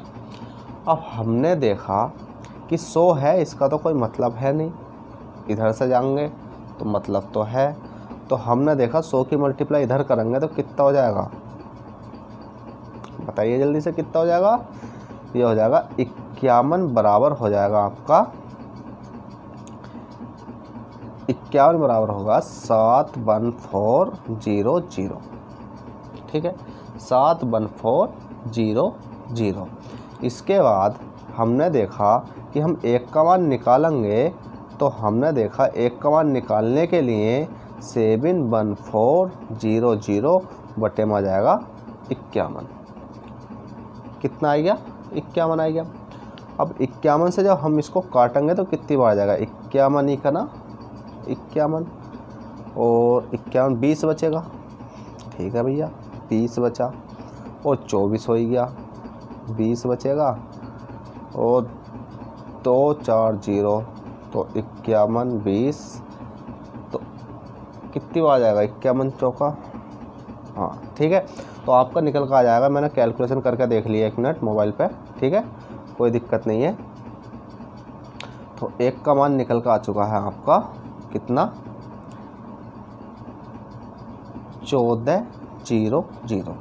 अब हमने देखा कि 100 है, इसका तो कोई मतलब है नहीं, इधर से जाएंगे तो मतलब तो है। तो हमने देखा 100 की मल्टीप्लाई इधर करेंगे तो कितना हो जाएगा? बताइए जल्दी से, कितना हो जाएगा? ये हो जाएगा 51 बराबर हो जाएगा आपका 51 बराबर होगा 71400, ठीक है 71400। इसके बाद हमने देखा कि हम एक का मान निकालेंगे, तो हमने देखा एक का मान निकालने के लिए 71400 बटे में आ जाएगा 51। कितना आ गया? 51 आ गया। अब 51 से जब हम इसको काटेंगे तो कितनी बार आ जाएगा? 51 ही का ना, 51 और 51 20 बचेगा, ठीक है भैया 20 बचा, और 24 हो गया, 20 बचेगा, और 240, तो 51 20, तो कितनी बार आ जाएगा? 51 चौका, हाँ ठीक है। तो आपका निकल कर आ जाएगा, मैंने कैलकुलेशन करके देख लिया 1 मिनट मोबाइल पे, ठीक है कोई दिक्कत नहीं है। तो एक का मान निकल कर आ चुका है आपका कितना? 1400,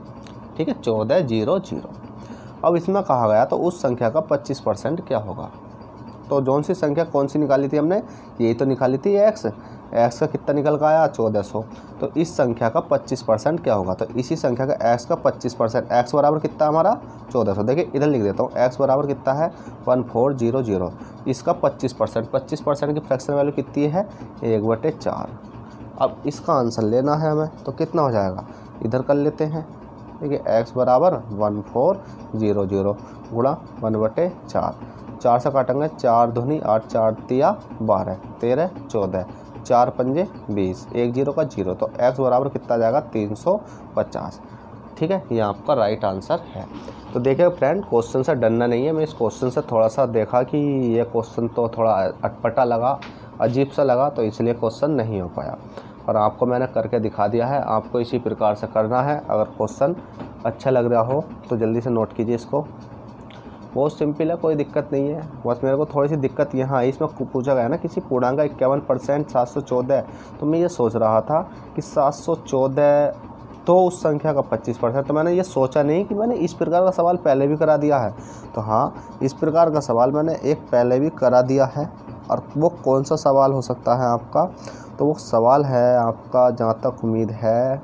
ठीक है 1400। अब इसमें कहा गया तो उस संख्या का 25% क्या होगा? तो जौन सी संख्या कौन सी निकाली थी हमने? यही तो निकाली थी x का कितना निकल कर आया? 1400। तो इस संख्या का 25% क्या होगा? तो इसी संख्या का x का 25%, x बराबर कितना हमारा? 1400। देखिए इधर लिख देता हूँ, x बराबर कितना है? 1400। इसका 25% की फ्रैक्शन वैल्यू कितनी है? 1/4। अब इसका आंसर लेना है हमें, तो कितना हो जाएगा? इधर कर लेते हैं, देखिए x बराबर 1400 गुणा 1/4। 4 से काटेंगे, 4 दूनी 8, 4 तिया 12, 13 14, 4 पंजे 20, 1 0 का 0, तो x बराबर कितना जाएगा? 350, ठीक है ये आपका राइट आंसर है। तो देखिए फ्रेंड, क्वेश्चन से डरना नहीं है। मैं इस क्वेश्चन से थोड़ा सा देखा कि ये क्वेश्चन तो थोड़ा अटपटा लगा, अजीब सा लगा, तो इसलिए क्वेश्चन नहीं हो पाया, और आपको मैंने करके दिखा दिया है। आपको इसी प्रकार से करना है। अगर क्वेश्चन अच्छा लग रहा हो तो जल्दी से नोट कीजिए इसको, बहुत सिंपल है, कोई दिक्कत नहीं है। बस मेरे को थोड़ी सी दिक्कत यहाँ आई, इसमें पूछा गया ना किसी पूर्णांक का 51% 714, तो मैं ये सोच रहा था कि 714 तो उस संख्या का 25%, तो मैंने ये सोचा नहीं कि मैंने इस प्रकार का सवाल पहले भी करा दिया है। तो हाँ, इस प्रकार का सवाल मैंने एक पहले भी करा दिया है। और वो कौन सा सवाल हो सकता है आपका? तो वो सवाल है आपका, जहाँ तक उम्मीद है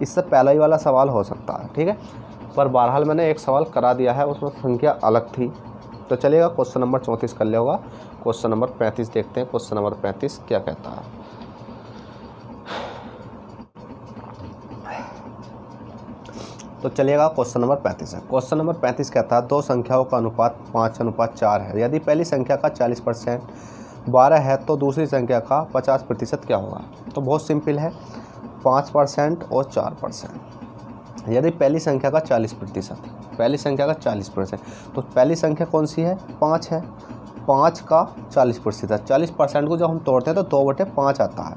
इससे पहला ही वाला सवाल हो सकता है, ठीक है। पर बहरहाल मैंने एक सवाल करा दिया है, उसमें संख्या अलग थी। तो चलिएगा क्वेश्चन नंबर 34 कर लिया होगा। क्वेश्चन नंबर 35 देखते हैं। क्वेश्चन नंबर 35 क्या कहता है? तो चलिएगा क्वेश्चन नंबर 35 है। क्वेश्चन नंबर 35 कहता है 2 संख्याओं का अनुपात 5:4 है। यदि पहली संख्या का 40% 12 है तो दूसरी संख्या का 50% क्या होगा? तो बहुत सिंपल है, 5% और 4%। यदि पहली संख्या का 40%, पहली संख्या का 40%, तो पहली संख्या कौन सी है? 5 है। 5 का 40%, 40% को जब हम तोड़ते हैं तो 2/5 आता है।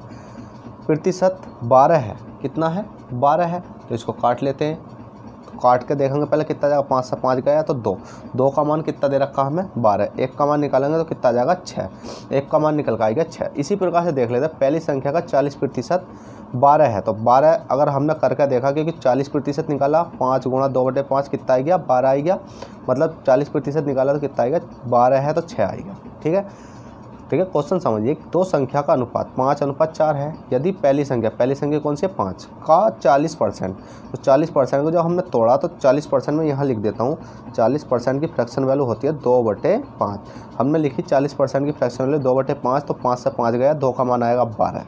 प्रतिशत 12 है, कितना है? 12 है, तो इसको काट लेते हैं। तो काट के देखेंगे पहले कितना जाएगा, 5 से 5 गया तो 2 का मान कितना दे रखा हमें? 12। 1 का मान निकालेंगे तो कितना जाएगा? 6। 1 का मान निकल कर आएगा 6। इसी प्रकार से देख लेते हैं, पहली संख्या का 40% 12 है, तो 12 अगर हमने करके देखा क्योंकि 40% निकाला, 5 गुणा 2/5 कितना आ गया? 12 आ गया। मतलब 40% निकाला तो कितना आएगा? 12 है तो 6 आएगा, ठीक ठीक है। क्वेश्चन समझिए, दो संख्या का अनुपात 5:4 है। यदि पहली संख्या कौन सी है 5 का 40%, तो 40% को जब हमने तोड़ा तो 40% में यहाँ लिख देता हूँ। 40% की फ्रैक्शन वैल्यू होती है 2/5। हमने लिखी 40% की फ्रैक्शन वैल्यू 2/5, तो 5 से 5 गया, 2 का मान आएगा 12।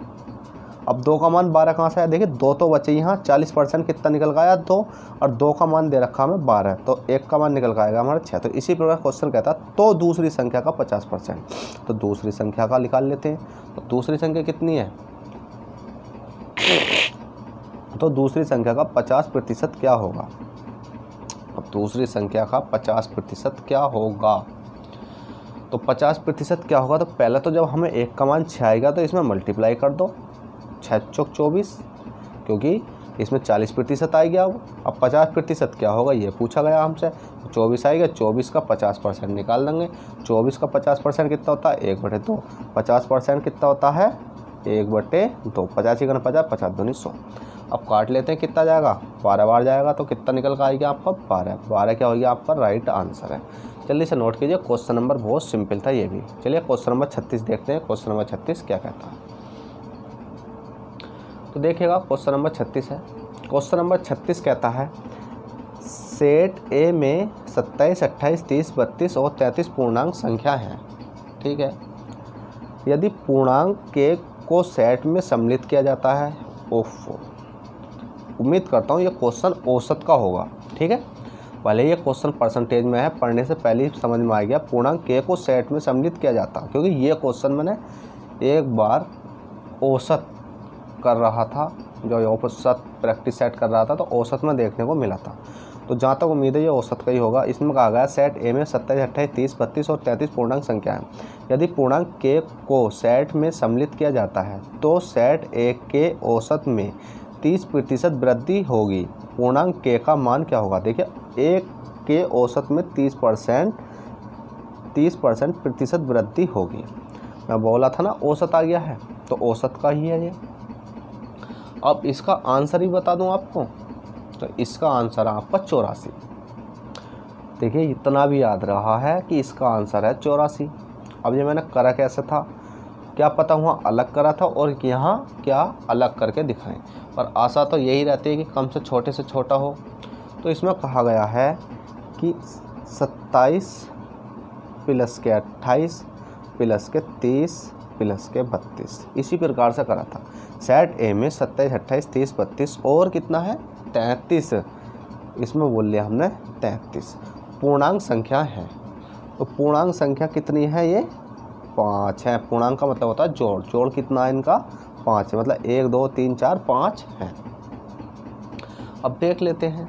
अब 2 का मान 12 कहाँ से आया, देखिए 2 तो बचे यहाँ, 40% कितना निकल गया 2, और 2 का मान दे रखा हमें 12, तो 1 का मान निकल आएगा हमारा 6। तो इसी प्रकार क्वेश्चन कहता है तो दूसरी संख्या का 50%, तो दूसरी संख्या का निकाल लेते हैं। तो दूसरी संख्या कितनी है, तो दूसरी संख्या का 50% क्या होगा। अब दूसरी संख्या का 50% क्या होगा, तो 50% क्या होगा, तो पहले तो जब हमें 1 का मान 6 आएगा तो इसमें मल्टीप्लाई कर दो, 6 चौक 24, क्योंकि इसमें 40% आ गया। अब 50% क्या होगा ये पूछा गया हमसे, 24 आएगा, 24 का 50% निकाल देंगे। 24 का 50% कितना होता है 1/2, 50% कितना होता है 1/2, 50 का 50, 50 दूनी 100। अब काट लेते हैं, कितना जाएगा 12 बार जाएगा, तो कितना निकल कर आएगा आपका 12 क्या होगा आपका राइट आंसर है। जल्दी से नोट कीजिए, क्वेश्चन नंबर बहुत सिंपल था ये भी। चलिए क्वेश्चन नंबर 36 देखते हैं, क्वेश्चन नंबर 36 क्या कहता है। तो देखिएगा क्वेश्चन नंबर 36 है। क्वेश्चन नंबर 36 कहता है सेट ए में 27, 28, 30, 32 और 33 पूर्णांक संख्या हैं, ठीक है। यदि पूर्णांक के को सेट में सम्मिलित किया जाता है, उम्मीद करता हूँ ये क्वेश्चन औसत का होगा, ठीक है। भले ये क्वेश्चन परसेंटेज में है, पढ़ने से पहले ही समझ में आ गया पूर्णांक के को सेट में सम्मिलित किया जाता, क्योंकि ये क्वेश्चन मैंने एक बार औसत कर रहा था, जो औसत प्रैक्टिस सेट कर रहा था, तो औसत में देखने को मिला था। तो जहाँ तक उम्मीद है ये औसत का ही होगा। इसमें कहा गया सेट ए में 27, 28, 30, 32 और 33 पूर्णांक संख्या है। यदि पूर्णांक के को सेट में सम्मिलित किया जाता है तो सेट ए के औसत में 30% वृद्धि होगी। पूर्णांक के का मान क्या होगा, देखिए एक के औसत में 30% वृद्धि होगी। मैं बोला था ना औसत आ गया है, तो औसत का ही है ये। अब इसका आंसर ही बता दूं आपको, तो इसका आंसर है आपका 84। देखिए इतना भी याद रहा है कि इसका आंसर है 84। अब ये मैंने करा कैसे था, क्या पता वहाँ अलग करा था और यहाँ क्या अलग करके दिखाएं, पर आशा तो यही रहती है कि कम से छोटा हो। तो इसमें कहा गया है कि 27 प्लस के 28 प्लस के 30 प्लस के 32, इसी प्रकार से करा था। सेट ए में 27, 28, 30, 32 और कितना है 33, इसमें बोल लिया हमने 33 पूर्णांक संख्या है। तो पूर्णांक संख्या कितनी है, ये 5 है। पूर्णांक का मतलब होता है जोड़ कितना है इनका 5 है, मतलब 1 2 3 4 5 है। अब देख लेते हैं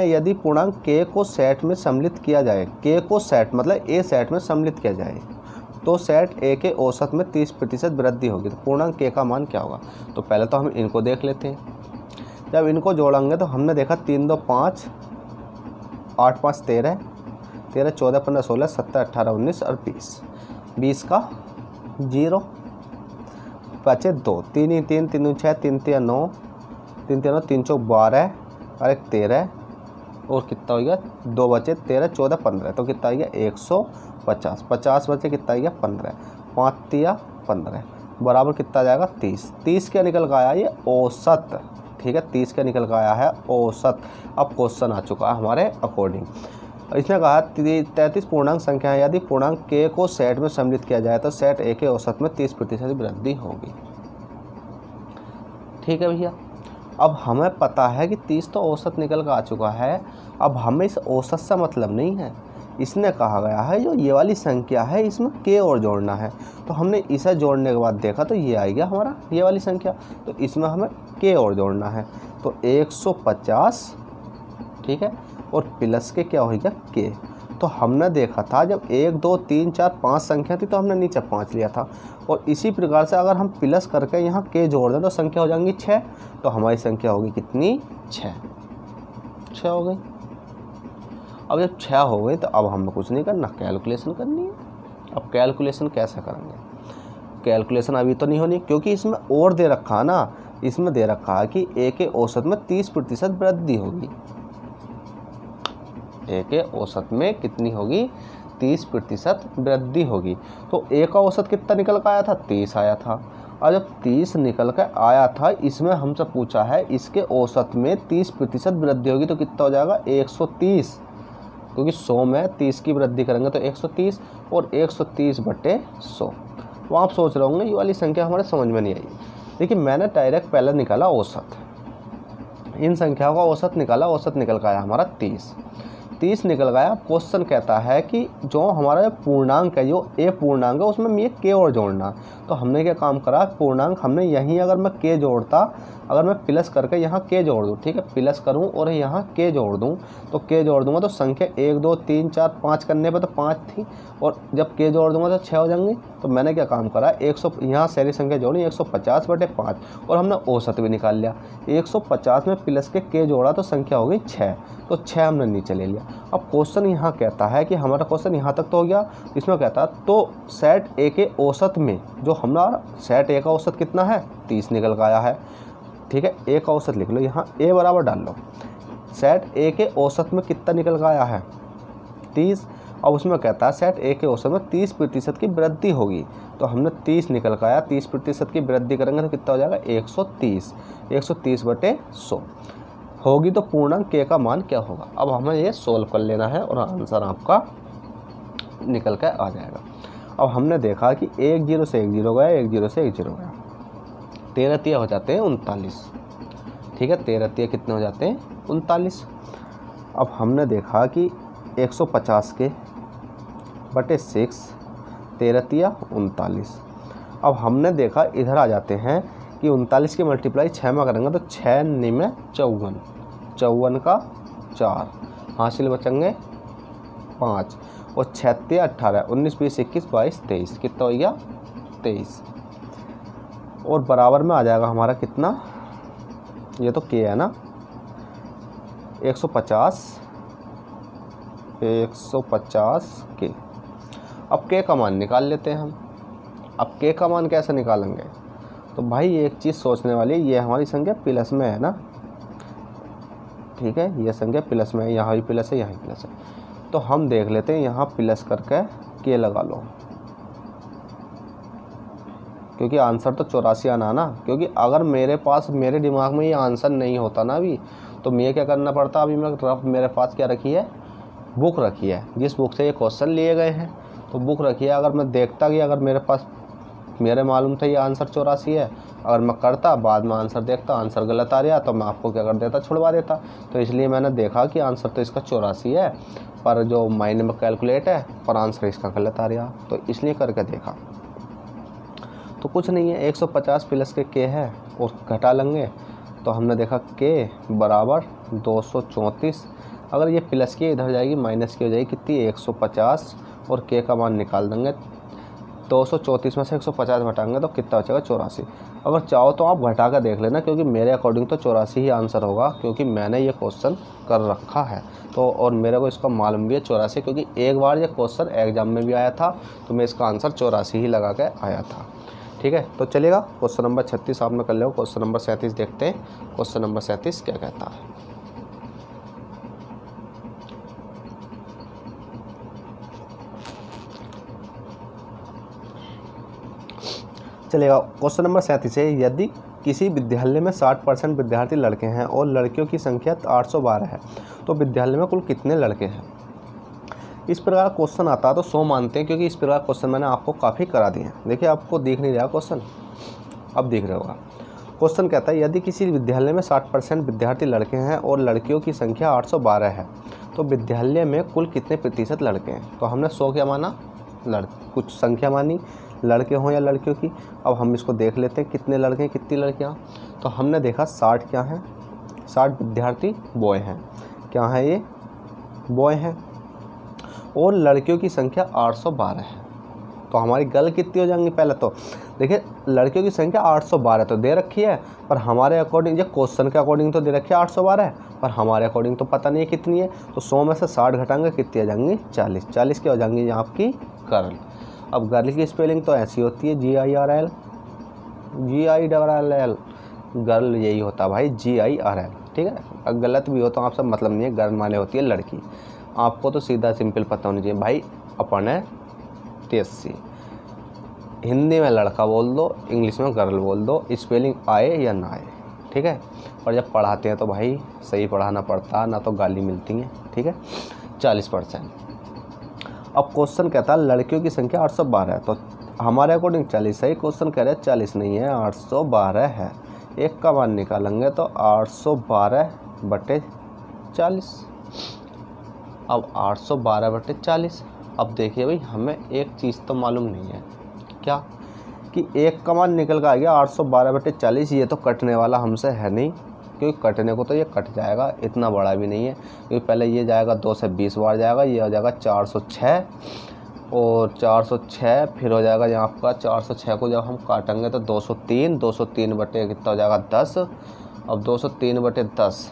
यदि पूर्णांक के को सेट में सम्मिलित किया जाए, के को सेट मतलब ए सेट में सम्मिलित किया जाए, तो सेट ए के औसत में 30% वृद्धि होगी। तो पूर्णांक के का मान क्या होगा, तो पहले तो हम इनको देख लेते हैं। जब इनको जोड़ेंगे तो हमने देखा 3 2 5, 8 5 13, 13 14 15 16 17 18 19 और 20 का 0 बचे 2, 3 3 3 6 3 3 9 3 3 3 4 12 और 1 13 और कितना हो गया 2 बचे 13 14 15, तो कितना आ गया 150, 50 बचे कितना आ गया 15, 5 3 15 बराबर कितना जाएगा 30 क्या निकल का आया ये औसत, ठीक है 30 का निकल का आया है औसत। अब क्वेश्चन आ चुका है हमारे अकॉर्डिंग। इसने कहा 33 पूर्णांक संख्या है, यदि पूर्णांक के को सेट में सम्मिलित किया जाए तो सेट ए के औसत में 30% वृद्धि होगी, ठीक है भैया। अब हमें पता है कि 30 तो औसत निकल कर आ चुका है। अब हमें इस औसत से मतलब नहीं है, इसने कहा गया है जो ये वाली संख्या है इसमें के और जोड़ना है, तो हमने इसे जोड़ने के बाद देखा तो ये आ गया हमारा ये वाली संख्या, तो इसमें हमें के और जोड़ना है, तो 150, ठीक है, और प्लस के क्या हो गया के। तो हमने देखा था जब 1 2 3 4 5 संख्या थी तो हमने नीचे 5 लिया था, और इसी प्रकार से अगर हम प्लस करके यहाँ के जोड़ दें तो संख्या हो जाएंगी 6, तो हमारी संख्या होगी कितनी 6 हो गई। अब जब 6 हो गई तो अब हमें कुछ नहीं करना, कैलकुलेशन करनी है। अब कैलकुलेशन कैसे करेंगे, कैलकुलेशन अभी तो नहीं होनी क्योंकि इसमें और दे रखा है ना, इसमें दे रखा है कि ए के औसत में 30% वृद्धि होगी, ए के औसत में कितनी होगी 30% वृद्धि होगी। तो ए का औसत कितना निकल कर आया था, 30 आया था। और जब 30 निकल कर आया था, इसमें हमसे पूछा है इसके औसत में 30% वृद्धि होगी तो कितना हो जाएगा 130, क्योंकि 100 में 30 की वृद्धि करेंगे तो 130 और 130/100। तो आप सोच रहे होंगे ये वाली संख्या हमारे समझ में नहीं आई। देखिए मैंने डायरेक्ट पहले निकाला औसत, इन संख्याओं का औसत निकाला, औसत निकल गया हमारा 30 निकल गया। क्वेश्चन कहता है कि जो हमारा पूर्णांक है, जो ए पूर्णांक है, उसमें ये के और जोड़ना। तो हमने क्या काम करा, पूर्णांक हमने यहीं अगर मैं के जोड़ता, अगर मैं प्लस करके यहाँ के जोड़ दूँ, ठीक है, प्लस करूँ और यहाँ के जोड़ दूँ, तो के जोड़ दूँगा तो संख्या 1 2 3 4 5 करने पर तो 5 थी, और जब के जोड़ दूँगा तो 6 हो जाएंगी। तो मैंने क्या काम करा, 100 यहाँ सारी संख्या जोड़ी 150/5 और हमने औसत भी निकाल लिया। 150 में प्लस के जोड़ा तो संख्या हो गई 6, तो 6 हमने नीचे ले लिया। अब क्वेश्चन यहाँ कहता है कि हमारा क्वेश्चन यहाँ तक तो हो गया, इसमें कहता है तो सेट ए के औसत में, जो हमारा सेट ए का औसत कितना है 30 निकल का आया है, ठीक है। ए का औसत लिख लो, यहाँ ए बराबर डाल लो, सेट ए के औसत में कितना निकल का आया है 30। अब उसमें कहता है सेट ए के औसत में 30% की वृद्धि होगी, तो हमने 30 निकल का आया, 30% की वृद्धि करेंगे तो कितना हो जाएगा 130, 130/100 होगी। तो पूर्णांक के का मान क्या होगा। अब हमें ये सोल्व कर लेना है और आंसर आपका निकल कर आ जाएगा। अब हमने देखा कि 1 0 से 1 0 गया, 1 0 से 1 0 गया, 13 तिया हो जाते हैं 39, ठीक है, 13 तिया कितने हो जाते हैं 39। अब हमने देखा कि 150 के बटे 6, 13 तिया 39। अब हमने देखा इधर आ जाते हैं कि 39 की मल्टीप्लाई 6 में करेंगे तो 6 में 54, 54 का 4 हासिल बचेंगे 5 और 6 तिया 18, 19 20 21 22 23, कितना हो गया 23। और बराबर में आ जाएगा हमारा कितना, ये तो के है ना, 150 के। अब के का मान निकाल लेते हैं हम। अब के का मान कैसे निकालेंगे, तो भाई एक चीज़ सोचने वाली, ये हमारी संख्या प्लस में है ना, ठीक है, ये संख्या प्लस में है, यहाँ भी प्लस है, यहाँ भी प्लस है, तो हम देख लेते हैं यहाँ प्लस करके के लगा लो, क्योंकि आंसर तो 84 आना ना। क्योंकि अगर मेरे पास, मेरे दिमाग में ये आंसर नहीं होता ना अभी, तो मैं क्या करना पड़ता। अभी मेरे पास क्या रखी है, बुक रखी है, जिस बुक से ये क्वेश्चन लिए गए हैं, तो बुक रखी है। अगर मैं देखता कि अगर मेरे पास, मेरे मालूम था ये आंसर 84 है, अगर मैं करता बाद में आंसर देखता, आंसर गलत आ रहा तो मैं आपको क्या कर देता, छुड़वा देता। तो इसलिए मैंने देखा कि आंसर तो इसका 84 है, पर जो माइंड में कैलकुलेट है, पर आंसर इसका गलत आ रहा, तो इसलिए करके देखा। तो कुछ नहीं है, 150 प्लस के है और घटा लेंगे, तो हमने देखा के बराबर 234। अगर ये प्लस की इधर जाएगी, माइनस की हो जाएगी कितनी 150, और के का मान निकाल देंगे। 234 में से 150 घटाएंगे तो कितना बचेगा 84। अगर चाहो तो आप घटा कर देख लेना, क्योंकि मेरे अकॉर्डिंग तो 84 ही आंसर होगा, क्योंकि मैंने ये क्वेश्चन कर रखा है तो, और मेरे को इसका मालूम भी है 84, क्योंकि एक बार ये क्वेश्चन एग्जाम में भी आया था, तो मैं इसका आंसर 84 ही लगा के आया था, ठीक है। तो चलेगा, क्वेश्चन नंबर 36 आपने कर लो। क्वेश्चन नंबर 37 देखते हैं, क्वेश्चन नंबर 37 क्या कहता है। चलेगा, क्वेश्चन नंबर 37 है, यदि किसी विद्यालय में 60% विद्यार्थी लड़के हैं और लड़कियों की संख्या 812 है, तो विद्यालय में कुल कितने लड़के हैं। इस प्रकार क्वेश्चन आता है तो 100 मानते हैं, क्योंकि इस प्रकार क्वेश्चन मैंने आपको काफ़ी करा दिए हैं। देखिए आपको दिख नहीं रहा क्वेश्चन, अब दिख रहा होगा। क्वेश्चन कहता है यदि किसी विद्यालय में 60% विद्यार्थी लड़के हैं और लड़कियों की संख्या 812 है, तो विद्यालय में कुल कितने प्रतिशत लड़के हैं। तो हमने 100 क्या माना, कुछ संख्या मानी, लड़के हों या लड़कियों की। अब हम इसको देख लेते हैं कितने लड़के हैं कितनी लड़कियाँ। तो हमने देखा 60 क्या हैं, 60 विद्यार्थी बॉय हैं, क्या है ये बॉय हैं, और लड़कियों की संख्या 812 है। तो हमारी गल कितनी हो जाएंगी, पहले तो देखिए लड़कियों की संख्या 812 तो दे रखी है, पर हमारे अकॉर्डिंग, जो क्वेश्चन के अकॉर्डिंग तो दे रखी है 812 है, पर हमारे अकॉर्डिंग तो पता नहीं है कितनी है। तो 100 में से 60 घटाएंगे कितनी आ जाएंगी 40, 40 क्या हो जाएंगी यहाँ आपकी गर्ल। अब गर्ल की स्पेलिंग तो ऐसी होती है GIRL, GIRL, गर्ल यही होता है भाई, GIRL, ठीक है। अगर गलत भी हो तो आपसे मतलब नहीं है, गर्ल माने होती है लड़की। आपको तो सीधा सिंपल पता होनी चाहिए भाई, अपन है 83। हिंदी में लड़का बोल दो, इंग्लिश में गर्ल बोल दो, स्पेलिंग आए या ना आए, ठीक है। और जब पढ़ाते हैं तो भाई सही पढ़ाना पड़ता, ना तो गाली मिलती है, ठीक है। 40%। अब क्वेश्चन कहता है लड़कियों की संख्या 812 है, तो हमारे अकॉर्डिंग 40 है। क्वेश्चन कह रहे हैं 40 नहीं है, 812 है। एक का मान निकालेंगे तो 812/40। अब 812/40। अब देखिए भाई, हमें एक चीज़ तो मालूम नहीं है, क्या कि एक का मान निकल कर आ गया 812/40। ये तो कटने वाला हमसे है नहीं, क्योंकि कटने को तो ये कट जाएगा, इतना बड़ा भी नहीं है। क्योंकि पहले ये जाएगा 2 से 20 बार जाएगा, ये हो जाएगा 406 और 406 फिर हो जाएगा यहाँ आपका 406 को जब हम काटेंगे तो 203, 203 बटे कितना हो जाएगा 10। अब 203/10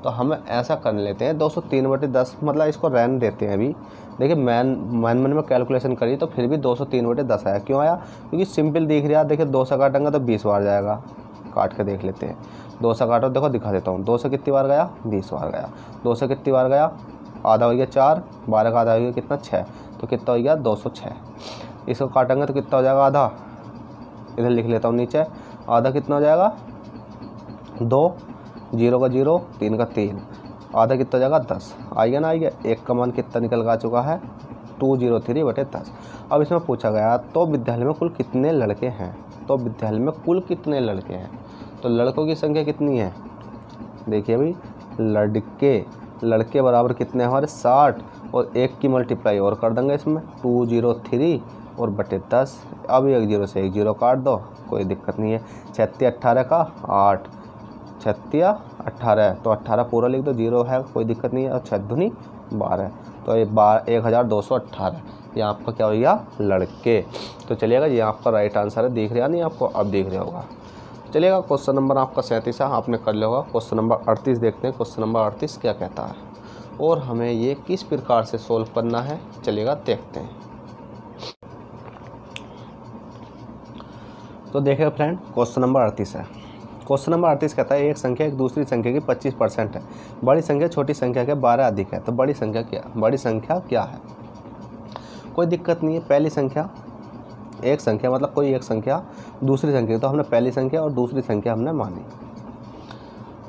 तो हमें ऐसा कर लेते हैं 203/10, मतलब इसको रहने देते हैं अभी। देखिए मन में कैलकुलेशन करी तो फिर भी 203/10 आया। क्यों आया? क्योंकि सिंपल दिख रहा है। देखिए 2 से काटेंगे तो 20 बार जाएगा, काट के देख लेते हैं। 2 से काटो, देखो दिखा देता हूँ। 2 से कितनी बार गया? 20 बार गया। 2 से कितनी बार गया? आधा हो गया 4, 12 का आधा हो गया कितना? 6, तो कितना हो गया? 206। इसको काटेंगे तो कितना हो जाएगा? आधा। इधर लिख लेता हूँ नीचे, आधा कितना हो जाएगा? 2, 0 का 0, 3 का 3, आधा कितना हो जाएगा? 10। आएगा ना? आएगा। एक का मान कितना निकल आ चुका है? 203/10। अब इसमें पूछा गया तो विद्यालय में कुल कितने लड़के हैं? तो विद्यालय में कुल कितने लड़के हैं? तो लड़कों की संख्या कितनी है? देखिए भाई, लड़के बराबर कितने हमारे? 60, और 1 की मल्टीप्लाई और कर देंगे इसमें, 203 और बटे 10। अब 1 0 से 1 0 काट दो, कोई दिक्कत नहीं है। 36 18 का 8, 36 18, तो 18 पूरा लिख दो, 0 है कोई दिक्कत नहीं है। और 6 दूनी 12, तो ये 1218 ये आपका क्या हो गया? लड़के। तो चलिएगा, ये आपका राइट आंसर है। दिख रहा नहीं आपको? अब दिख रहा होगा। चलिएगा, क्वेश्चन नंबर आपका 37 है, आपने कर लिया होगा। क्वेश्चन नंबर 38 देखते हैं। क्वेश्चन नंबर 38 क्या कहता है और हमें ये किस प्रकार से सोल्व करना है, चलिएगा देखते हैं। तो देखिएगा फ्रेंड, क्वेश्चन नंबर 38 है। क्वेश्चन नंबर 38 कहता है एक संख्या एक दूसरी संख्या की 25% है। बड़ी संख्या छोटी संख्या के 12 अधिक है, तो बड़ी संख्या क्या है? कोई दिक्कत नहीं है। पहली संख्या, एक संख्या मतलब कोई एक संख्या दूसरी संख्या, तो हमने पहली संख्या और दूसरी संख्या हमने मानी।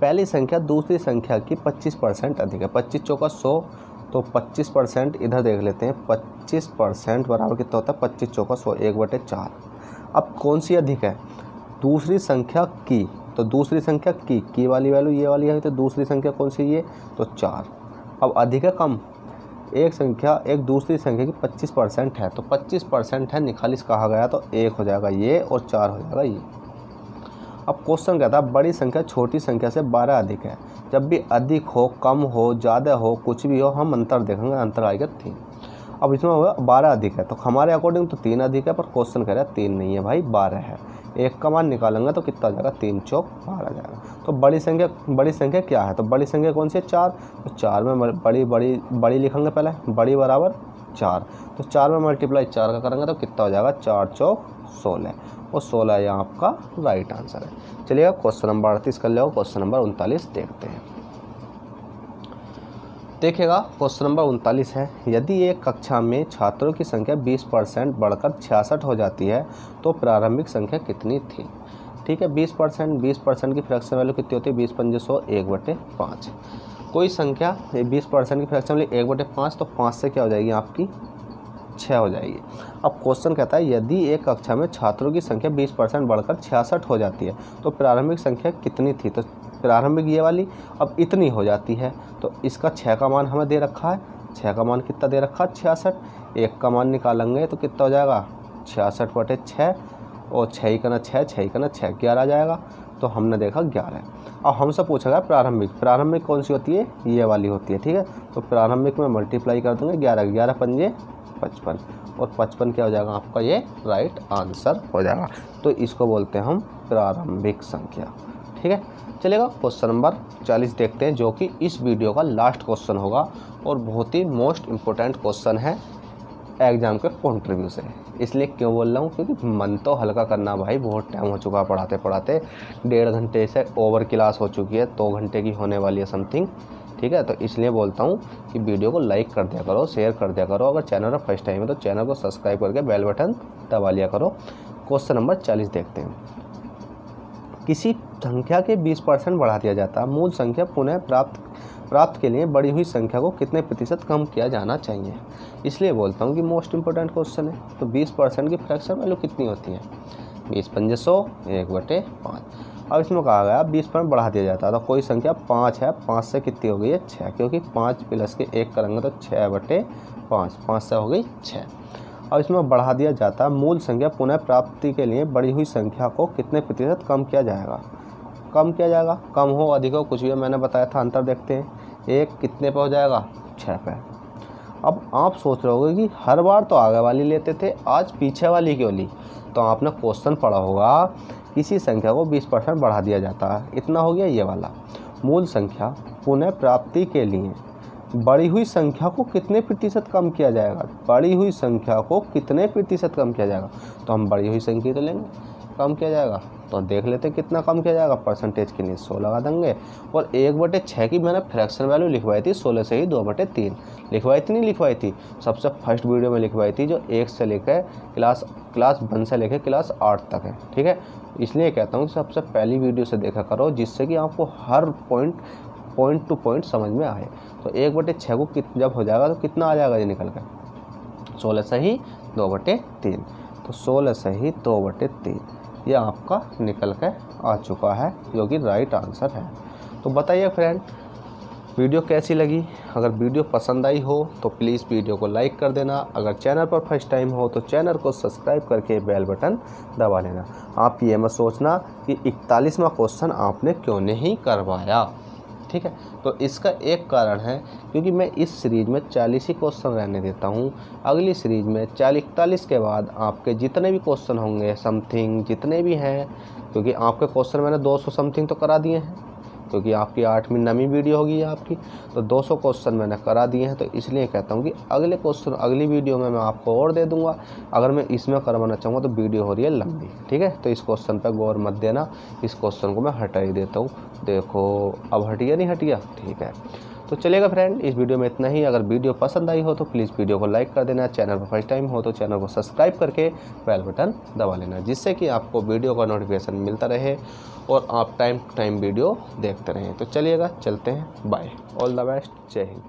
पहली संख्या दूसरी संख्या की 25% अधिक है। 25 चौका 100, तो 25% इधर देख लेते हैं। 25% बराबर कितना होता है? 25 चौका 100, 1/4। अब कौन सी अधिक है? दूसरी संख्या की। तो दूसरी संख्या की वाली वैल्यू ये वाली है, तो दूसरी संख्या कौन सी? ये, तो 4। अब अधिक है कम? एक संख्या एक दूसरी संख्या की 25% है, तो 25% है निखालिस कहा गया, तो 1 हो जाएगा ये और 4 हो जाएगा ये। अब क्वेश्चन कहता है बड़ी संख्या छोटी संख्या से 12 अधिक है। जब भी अधिक हो, कम हो, ज़्यादा हो, कुछ भी हो, हम अंतर देखेंगे, अंतर आएगा 3। अब इसमें हुआ 12 अधिक है, तो हमारे अकॉर्डिंग तो 3 अधिक है, पर क्वेश्चन कह रहा है 3 नहीं है भाई, 12 है। 1 का मान निकालेंगे तो कितना आ जाएगा? 3 चौक 12 आ जाएगा। तो बड़ी संख्या क्या है? तो बड़ी संख्या कौन सी है? 4। तो 4 में बड़ी लिखेंगे पहले, बड़ी बराबर 4, तो 4 में मल्टीप्लाई 4 का करेंगे तो कितना हो जाएगा? 4 चौक 16, और 16 यहाँ आपका राइट आंसर है। चलिएगा, क्वेश्चन नंबर 38 कर लो। क्वेश्चन नंबर 39 देखते हैं। देखिएगा, क्वेश्चन नंबर 39 है, यदि एक कक्षा में छात्रों की संख्या 20% बढ़कर 66 हो जाती है तो प्रारंभिक संख्या कितनी थी? ठीक है, 20% की फ्रैक्शन वैल्यू कितनी होती है? 20 पंजे 100, 1/5। कोई संख्या 20% की फ्रैक्शन वैल्यू 1/5, तो 5 से क्या हो जाएगी आपकी? 6 हो जाएगी। अब क्वेश्चन कहता है यदि एक कक्षा में छात्रों की संख्या 20% बढ़कर 66 हो जाती है तो प्रारंभिक संख्या कितनी थी? तो प्रारंभिक ये वाली अब इतनी हो जाती है, तो इसका 6 का मान हमें दे रखा है। 6 का मान कितना दे रखा है? 66। 1 का मान निकालेंगे तो कितना हो जाएगा? 66/6, और 6 का 6, 6 का 6, 11 आ जाएगा। तो हमने देखा 11। अब हमसे पूछा गया प्रारंभिक कौन सी होती है? ये वाली होती है, ठीक है। तो प्रारंभिक में मल्टीप्लाई कर देंगे 11, 11 पंजे 55, और 55 क्या हो जाएगा आपका? ये राइट आंसर हो जाएगा। तो इसको बोलते हैं हम प्रारंभिक संख्या, ठीक है। चलेगा, क्वेश्चन नंबर 40 देखते हैं, जो कि इस वीडियो का लास्ट क्वेश्चन होगा और बहुत ही मोस्ट इम्पोर्टेंट क्वेश्चन है एग्जाम के पॉइंट रिव्यू से। इसलिए क्यों बोल रहा हूँ? क्योंकि मन तो हल्का करना भाई, बहुत टाइम हो चुका पढ़ाते 1.5 घंटे से ओवर क्लास हो चुकी है, 2 घंटे की होने वाली है समथिंग, ठीक है। तो इसलिए बोलता हूँ कि वीडियो को लाइक कर दिया करो, शेयर कर दिया करो। अगर चैनल पर फर्स्ट टाइम है तो चैनल को सब्सक्राइब करके बेल बटन दबा लिया करो। क्वेश्चन नंबर 40 देखते हैं। किसी संख्या के 20% बढ़ा दिया जाता है, मूल संख्या पुनः प्राप्त के लिए बढ़ी हुई संख्या को कितने प्रतिशत कम किया जाना चाहिए। इसलिए बोलता हूँ कि मोस्ट इंपॉर्टेंट क्वेश्चन है। तो 20% की फ्रैक्शन वैल्यू कितनी होती है? 20 पंजे 100, 1/5। अब इसमें कहा गया 20% बढ़ा दिया जाता है। तो कोई संख्या 5 है, 5 से कितनी हो गई है? 6, क्योंकि 5 प्लस के 1 करेंगे तो 6/5, 5 से हो गई 6। अब इसमें बढ़ा दिया जाता है, मूल संख्या पुनः प्राप्ति के लिए बढ़ी हुई संख्या को कितने प्रतिशत कम किया जाएगा? कम हो अधिक हो कुछ भी, मैंने बताया था। अंतर देखते हैं, 1 कितने पे हो जाएगा? 6 पे। अब आप सोच रहे होगे कि हर बार तो आगे वाली लेते थे, आज पीछे वाली क्यों ली? तो आपने क्वेश्चन पढ़ा होगा, किसी संख्या को 20% बढ़ा दिया जाता है। इतना हो गया ये वाला। मूल संख्या पुनः प्राप्ति के लिए बढ़ी हुई संख्या को कितने प्रतिशत कम किया जाएगा? बढ़ी हुई संख्या को कितने प्रतिशत कम किया जाएगा? तो हम बढ़ी हुई संख्या तो लेंगे, कम किया जाएगा। तो देख लेते हैं कितना कम किया जाएगा। परसेंटेज के लिए 100 लगा देंगे। और 1/6 की मैंने फ्रैक्शन वैल्यू लिखवाई थी 16 से ही 2/3 लिखवाई थी, नहीं लिखवाई थी? सबसे फर्स्ट वीडियो में लिखवाई थी, जो 1 से लेकर क्लास 1 से लेकर क्लास 8 तक है, ठीक है। इसलिए कहता हूँ सबसे पहली वीडियो से देखा करो, जिससे कि आपको हर पॉइंट टू पॉइंट समझ में आए। तो 1/6 को जब हो जाएगा तो कितना आ जाएगा ये निकल कर? 16 से ही 2/3। तो 16 से ही 2/3 ये आपका निकल कर आ चुका है, जो कि राइट आंसर है। तो बताइए फ्रेंड, वीडियो कैसी लगी? अगर वीडियो पसंद आई हो तो प्लीज़ वीडियो को लाइक कर देना। अगर चैनल पर फर्स्ट टाइम हो तो चैनल को सब्सक्राइब करके बेल बटन दबा लेना। आप ये मत सोचना कि 41वां क्वेश्चन आपने क्यों नहीं करवाया, ठीक है। तो इसका एक कारण है, क्योंकि मैं इस सीरीज़ में 40 ही क्वेश्चन रहने देता हूँ। अगली सीरीज़ में 41 के बाद आपके जितने भी क्वेश्चन होंगे, समथिंग जितने भी हैं, क्योंकि आपके क्वेश्चन मैंने 200 समथिंग तो करा दिए हैं, क्योंकि आपकी 8वीं 9वीं वीडियो होगी आपकी, तो 200 क्वेश्चन मैंने करा दिए हैं। तो इसलिए कहता हूँ कि अगले क्वेश्चन अगली वीडियो में मैं आपको और दे दूंगा। अगर मैं इसमें करवाना चाहूँगा तो वीडियो हो रही है लंबी, ठीक है। तो इस क्वेश्चन पर गौर मत देना, इस क्वेश्चन को मैं हटा ही देता हूँ। देखो अब हटिया नहीं हटिया, ठीक है। तो चलेगा फ्रेंड, इस वीडियो में इतना ही। अगर वीडियो पसंद आई हो तो प्लीज़ वीडियो को लाइक कर देना। चैनल पर फर्स्ट टाइम हो तो चैनल को सब्सक्राइब करके बेल बटन दबा लेना, जिससे कि आपको वीडियो का नोटिफिकेशन मिलता रहे और आप टाइम टू टाइम वीडियो देखते रहें। तो चलिएगा, चलते हैं, बाय, ऑल द बेस्ट, जय हिंद।